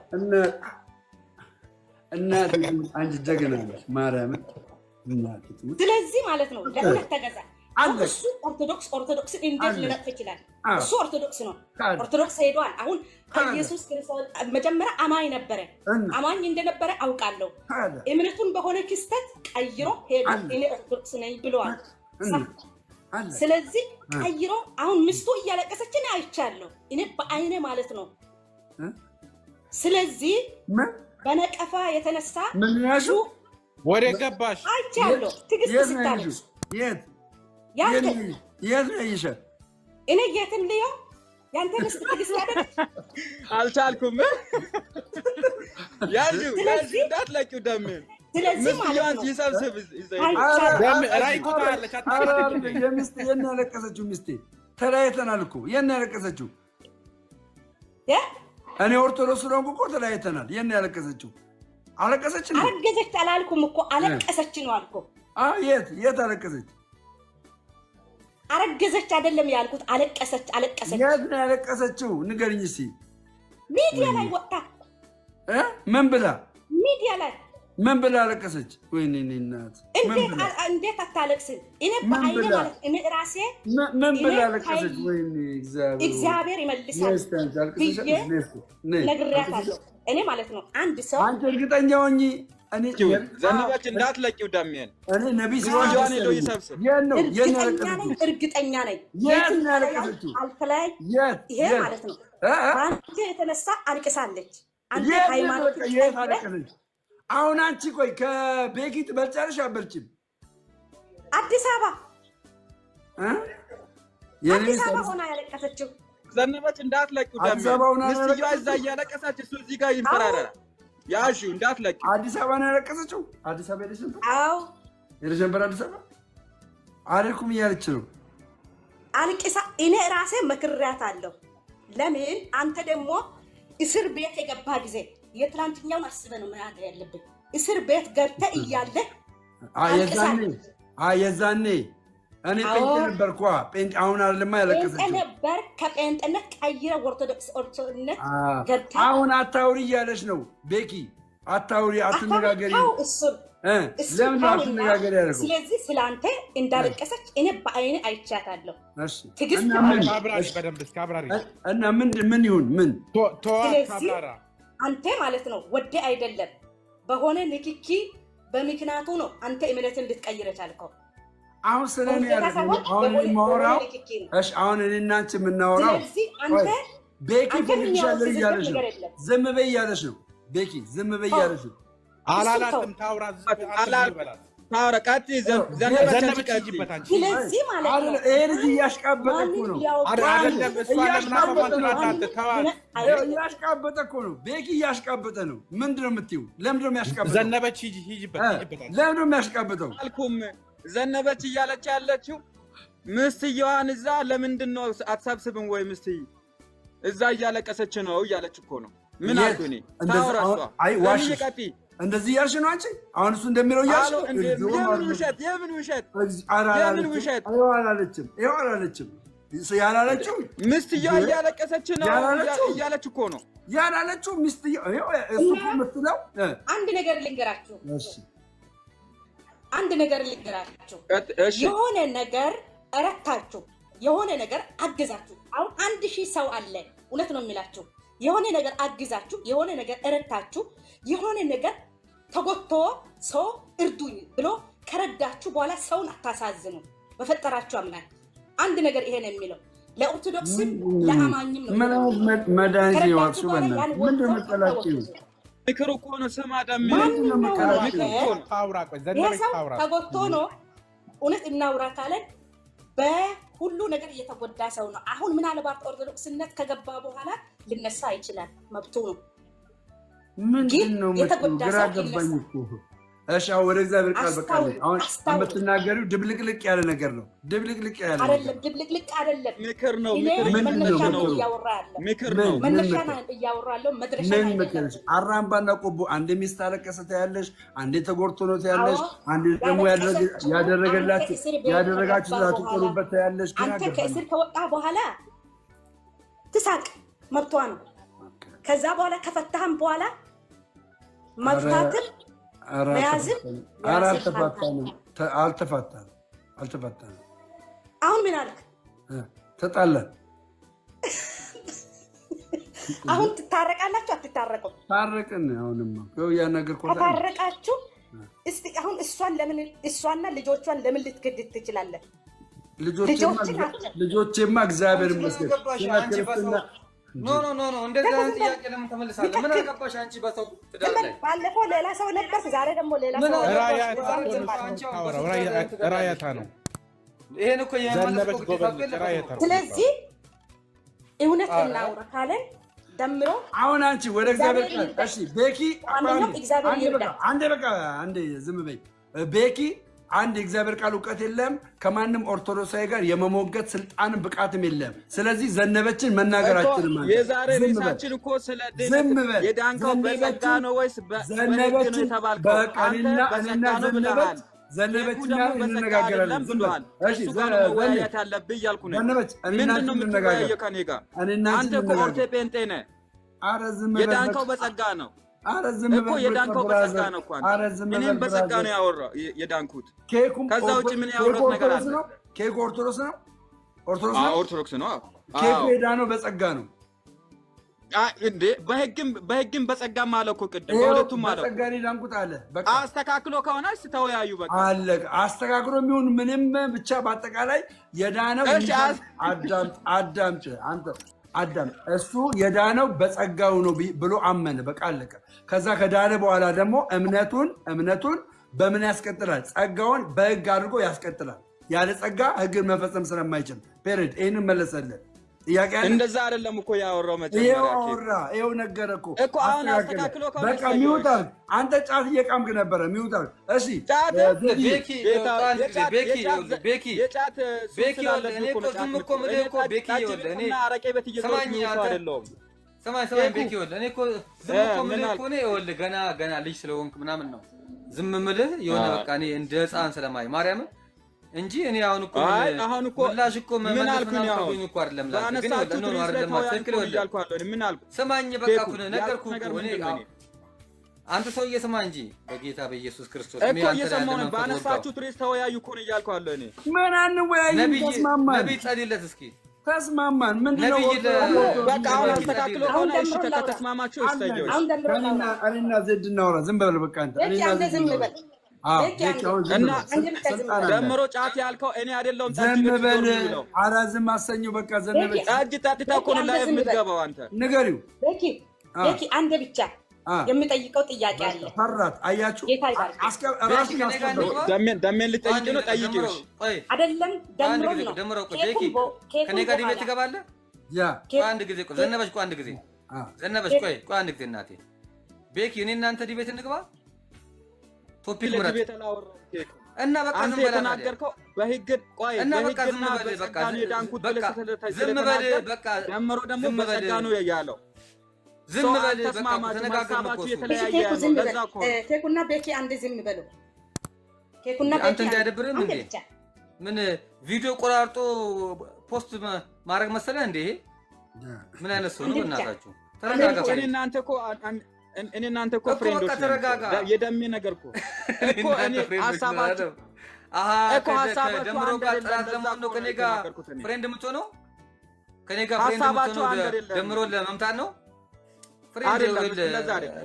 እናት አንቺ ጀግና ነሽ ማርያም። ስለዚህ ማለት ነው ለእውነት ተገዛ። እሱ ኦርቶዶክስን እንዴት ሊነቅፍ ይችላል? እሱ ኦርቶዶክስ ነው። ኦርቶዶክስ ሄዷል። አሁን ኢየሱስ ክርስቶስ መጀመሪያ አማኝ ነበረ። አማኝ እንደነበረ አውቃለሁ። እምነቱን በሆነ ክስተት ቀይሮ ሄዷል። እኔ ኦርቶዶክስ ነኝ ብለዋል። ስለዚህ ቀይሮ አሁን ሚስቱ እያለቀሰች እኔ አይቻለሁ። እኔ በአይኔ ማለት ነው። ስለዚህ በነቀፋ የተነሳ ምን ያሹ ወደ ገባሽ አይቻለሁ። ትግስት ስታለች የት ነው ይሸ እኔ የትን ልዮ ያንተ ምስት ትግስት አይደለች። አልቻልኩም። ያዙ እንዳትለቂው ደሜ። ስለዚህ ማለት ነው ይሰብስብ የሚስት የት ያለቀሰችው? ሚስቴ ተለያይተናል እኮ የት ያለቀሰችው? እኔ ኦርቶዶክስ ስለሆንኩ እኮ ተለያይተናል። የት ያለቀሰችው? አለቀሰች ነው። አረገዘች አላልኩም እኮ አለቀሰች ነው አልኩ። የት አለቀሰች? አረገዘች አይደለም ያልኩት፣ አለቀሰች። የት ነው ያለቀሰችው? ንገሪኝ እስኪ። ሚዲያ ላይ ወጣ። ምን ብላ? ሚዲያ ላይ ምን ብላ አለቀሰች? ወይኔ እናት እንዴት አታለቅስም? እኔ በአይኔ ማለት እኔ ራሴ ምን ብላ አለቀሰች? ወይኔ እግዚአብሔር ይመልሳል ብዬ ነግሬያታለሁ። እኔ ማለት ነው አንድ ሰው አንተ እርግጠኛ ሆኚ እኔ ዘነበች እንዳትለቂው ደሜን። እኔ ነብይ ሲሆን ሄዶ ይሰብስብ። እርግጠኛ ነኝ። አልተለያይ ይሄ ማለት ነው አንተ የተነሳ አልቅሳለች። አንተ ሃይማኖት አለቀሰች። አሁን አንቺ ቆይ ከቤኪ ትበልጫለሽ አትበልጭም? አዲስ አበባ ሆና ያለቀሰችው ዘነበች እንዳትለቂው ደሜን። ሚስትየዋ እዛ እያለቀሰች እሱ እዚህ ጋር ይንፈራራል። ያሺ እንዳትለቂው። አዲስ አበባ ነው ያለቀሰችው። አዲስ አበባ ሄደሽ ነበር? አዎ ሄደሽ ነበር አዲስ አበባ። አልኩም እያለች ነው አልቅሳ። እኔ ራሴ መክሬያታለሁ። ለምን አንተ ደግሞ እስር ቤት የገባ ጊዜ የትላንትኛውን አስበህ ነው ምን ያለብህ። እስር ቤት ገብተህ እያለ የዛኔ እኔ ጴንጤ ነበርኩ። ጴንጤ አሁን አይደለማ ያለቀሰችው። ጴንጤ ነበር። ከጴንጤነት ቀይረህ ኦርቶዶክስነት ገብተህ አሁን አታውሪ እያለች ነው ቤኪ። አታውሪ፣ አትነጋገሪ። ለምን አትነጋገሪ ያደረገው? ስለዚህ ስለአንተ እንዳለቀሰች እኔ በአይኔ አይቻታለሁ። ትግስት እና ምን ይሁን ምን አንተ ማለት ነው ወደ አይደለም በሆነ ንክኪ በምክንያቱ ነው አንተ እምነትን ልትቀይር የቻልከው። አሁን ስለኔ አሁን የማወራው አሁን እኔና አንቺ የምናወራው ቤኪ ፈልግሻለሁ እያለች ነው። ዝም በይ እያለች ነው ቤኪ። ዝም በይ እያለች ነው። አላላትም። ታውራ ታውራ ቀጥ ዘነበች ይበታል። ስለዚህ ማለት ነው ይሄ ልጅ እያሽቃበጠ እኮ ነው። አይደለም እሷ እያሽቃበጠ እኮ ነው ቤኪ፣ እያሽቃበጠ ነው። ምንድን ነው የምትይው? ለምንድን ነው የሚያሽቃበጠው? ዘነበች ይበታል። ለምንድን ነው የሚያሽቃበጠው? አልኩም ዘነበች እያለች ያለችው ምስትየዋን እዛ ለምንድን ነው አትሰብስብም ወይ? ምስትይ እዛ እያለቀሰች ነው እያለች እኮ ነው። ምን አልኩ እኔ? ታውራ እሷ እንደዚህ እያልሽ ነው አንቺ። አሁን እሱ እንደሚለው እያልሽ ነው። የምን ውሸት? አላለችም። ይኸው አላለችም። ያላለችው ምስትየዋ እያለቀሰች ነው እያለች እኮ ነው ያላለችው። ሚስትየዋ እሱ የምትለው አንድ ነገር ልንገራችሁ። የሆነ ነገር እረታችሁ፣ የሆነ ነገር አገዛችሁ። አሁን 1000 ሰው አለ። እውነት ነው የሚላችሁ የሆነ ነገር አግዛችሁ የሆነ ነገር እረታችሁ የሆነ ነገር ተጎቶ ሰው እርዱኝ ብሎ ከረዳችሁ በኋላ ሰውን አታሳዝኑ። በፈጠራችሁ አምላክ አንድ ነገር ይሄን የሚለው ለኦርቶዶክስም ለአማኝም ነው። መድኃኒት ይዋርሱ በእናትህ ምንድን ነው የምትጠላቸው? ምክር እኮ ነው። ስማ ደሜ ተጎቶ ነው። እውነት እናውራ ካለን በሁሉ ነገር እየተጎዳ ሰው ነው። አሁን ምናልባት ኦርቶዶክስነት ከገባ በኋላ ልነሳ ይችላል፣ መብቱ ነው። ምንድን ነው ግራ ገባኝ እኮ። እሺ አሁን ወደ እግዚአብሔር ቃል በቃ አሁን የምትናገሪው ድብልቅልቅ ያለ ነገር ነው። ድብልቅልቅ ያለ አይደለም፣ ድብልቅልቅ አይደለም። ምክር ነው። መነሻ ነው እያወራለሁ። ምክር ነው። መነሻ ነው እያወራለሁ። መድረሻ ነው። ምክር አራምባና ቆቦ አንዴ ሚስት አለቀሰ ታያለሽ፣ አንዴ ተጎድቶ ነው ታያለሽ፣ አንዴ ደግሞ ያደረጋችሁ ዛትቆሩበት ታያለሽ። አንተ ከእስር ከወጣ በኋላ ትሳቅ፣ መብቷ ነው። ከዛ በኋላ ከፈታህም በኋላ መፍታትም መያዝም አልተፋታንም። አሁን ምን አልክ? ተጣላን። አሁን ትታረቃላችሁ? አትታረቁም? ታረቅን። አሁንማ ከታረቃችሁ እስቲ አሁን እሷና ልጆቿን ለምን ልትገድል ትችላለህ? ልጆቼማ እግዚአብሔር ይመስገን ኖ እንደዚህ አይነት ጥያቄ ለምን ተመልሳለህ? ምን አገባሽ አንቺ በሰው ትዳር ላይ? ባለፈው ሌላ ሰው ነበርክ፣ ዛሬ ደግሞ ሌላ ሰው ራያታ ነው። ይሄን እኮ ስለዚህ እውነት እናውራ ካለን ደምሮ አሁን አንቺ ወደ እግዚአብሔር ቃል እሺ፣ ቤኪ አንዴ ዝም በይ ቤኪ። አንድ የእግዚአብሔር ቃል እውቀት የለም፣ ከማንም ኦርቶዶክሳዊ ጋር የመሞገት ስልጣንም ብቃትም የለም። ስለዚህ ዘነበችን መናገራችን ማለት የዛሬ ሬሳችን እኮ ስለ የዳንከው በጸጋ ነው ወይስ በሕግ ነው የተባልከው? በቃልና እኔና ዘነበችና እንነጋገራለን። እሺ መወያየት ያለብህ እያልኩ ነው። ምንድን ነው የምትወያየው ከእኔ ጋር? አንተ እኮ ኦርቴ ጴንጤ ነህ። የዳንከው በጸጋ ነው እኮ የዳንከው በጸጋ ነው እኮ እኔም በጸጋ ነው ያወራው የዳንኩት። ከዛ ውጭ ምን ያወራው ነገር አለ? ኬኩ ኦርቶዶክስ ነው። ኦርቶዶክስ ነው። ኬኩ የዳነው በጸጋ ነው እንዴ? በህግም በጸጋም አለ እኮ ቅድም በሁለቱም አለ። በጸጋ ነው የዳንኩት አለ። በቃ አስተካክሎ ከሆነ ተወያዩ። በቃ አለ አስተካክሎ የሚሆን ምንም ብቻ በአጠቃላይ የዳነው አዳምጥ አንተ አዳም እሱ የዳነው በጸጋው ነው ብሎ አመነ። በቃ አለቀ። ከዛ ከዳነ በኋላ ደግሞ እምነቱን በምን ያስቀጥላል? ጸጋውን በህግ አድርጎ ያስቀጥላል። ያለ ጸጋ ህግን መፈጸም ስለማይችል ፔሬድ። ይህንን መለሰለን። ጥያቄ እንደዛ አይደለም እኮ ያወራው መጀመሪያ ይኸው ነገረ እኮ አሁን አስተካክሎ በቃ ሚውታል። አንተ ጫት እየቃምክ ነበረ። ሚውታል። እሺ ጫት ገና ልጅ ስለሆንክ ምናምን ነው ዝም ምልህ የሆነ በቃ እኔ እንደ ህፃን ስለማይ ማርያምን እንጂ እኔ አሁን እኮ ምላሽ እኮ ምን አልኩኝ እኮ አይደለም ላንተ ግን ነው አይደለም ትክክል ይወል ምን አልኩ? ስማኝ በቃ እኮ ነገርኩህ እኮ እኔ አንተ ሰው እየሰማ እንጂ በጌታ በኢየሱስ ክርስቶስ እኮ እየሰማሁ ነው። ባነሳችሁት ርዕስ ተወያዩ እኮ ነው እያልኩ አለው። እኔ ምን አንወያይ? ተስማማን። ነብይ ጸልይለት እስኪ ተስማማን። ምንድነው በቃ አሁን አስተካክሎ ከሆነ እሺ ከተስማማችሁ እሰየው። እኔና ዜድ እናወራ። ዝም በል በቃ አንተ እኔና ዝም በል እና ደምሮ ጫት ያልከው እኔ አይደለሁም። ዘንበል አራዝም አሰኘው በቃ ዘንበል ጫት ጠጥታ እኮ ነው ላይ የምትገባው አንተ ንገሪው። ቤኪ አንድ ብቻ የምጠይቀው ጥያቄ አለ። ፈራት አያችሁ ደሜን ልጠይቅ ነው። ጠይቂው አይደለም ደምሮ እኮ ቤኪ ከኔ ጋር ዲቤት ትገባለህ? ያ አንድ ጊዜ ቆይ ዘነበች ቆይ አንድ ጊዜ ዘነበች ቆይ አንድ ጊዜ እናቴ ቤኪ እኔ እናንተ ዲቤት እንግባ። ቶፒክ ምረጥ እና በቃ አንተ የተናገርከው በህግ ቆይ እና በቃ ዝም በል በቃ ዝም በል በቃ ደምሮ ደግሞ በጸጋ ነው ያለው። ዝም በል በቃ ተነጋገርን እኮ የተለያየ ነው። ለዛ እኮ ኬኩና ቤኪ አንድ ዝም በሉ። ኬኩና ቤኪ አንተ እንዳይደብርም እንዴ ምን ቪዲዮ ቆራርጦ ፖስት ማድረግ መሰለህ እንዴ? ምን አይነት ሰው ነው እናታችሁ? ተረጋጋ። እኔ እናንተ እኮ ፍሬንዶች ነን። የደሜ ነገር እኮ እኔ ሐሳባችሁ ደምሮ ጋር ጥራት ለማን ነው ከኔ ጋር ፍሬንድ የምትሆነው? ከኔ ጋር ፍሬንድ የምትሆነው ደምሮ ለመምታት ነው?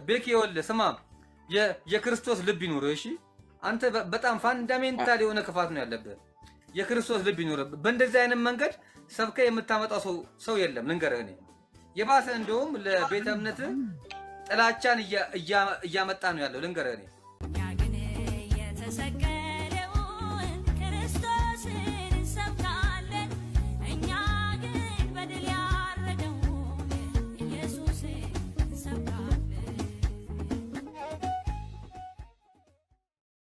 ቤኪ ይኸውልህ ስማ፣ የክርስቶስ ልብ ይኑርህ። እሺ አንተ በጣም ፋንዳሜንታል የሆነ ክፋት ነው ያለብህ። የክርስቶስ ልብ ይኑርህ። በእንደዚህ አይነት መንገድ ሰብከ የምታመጣው ሰው የለም። ልንገርህ እኔ የባሰ እንደውም ለቤተ እምነት ጥላቻን እያመጣ ነው ያለው። ልንገርህ እኔ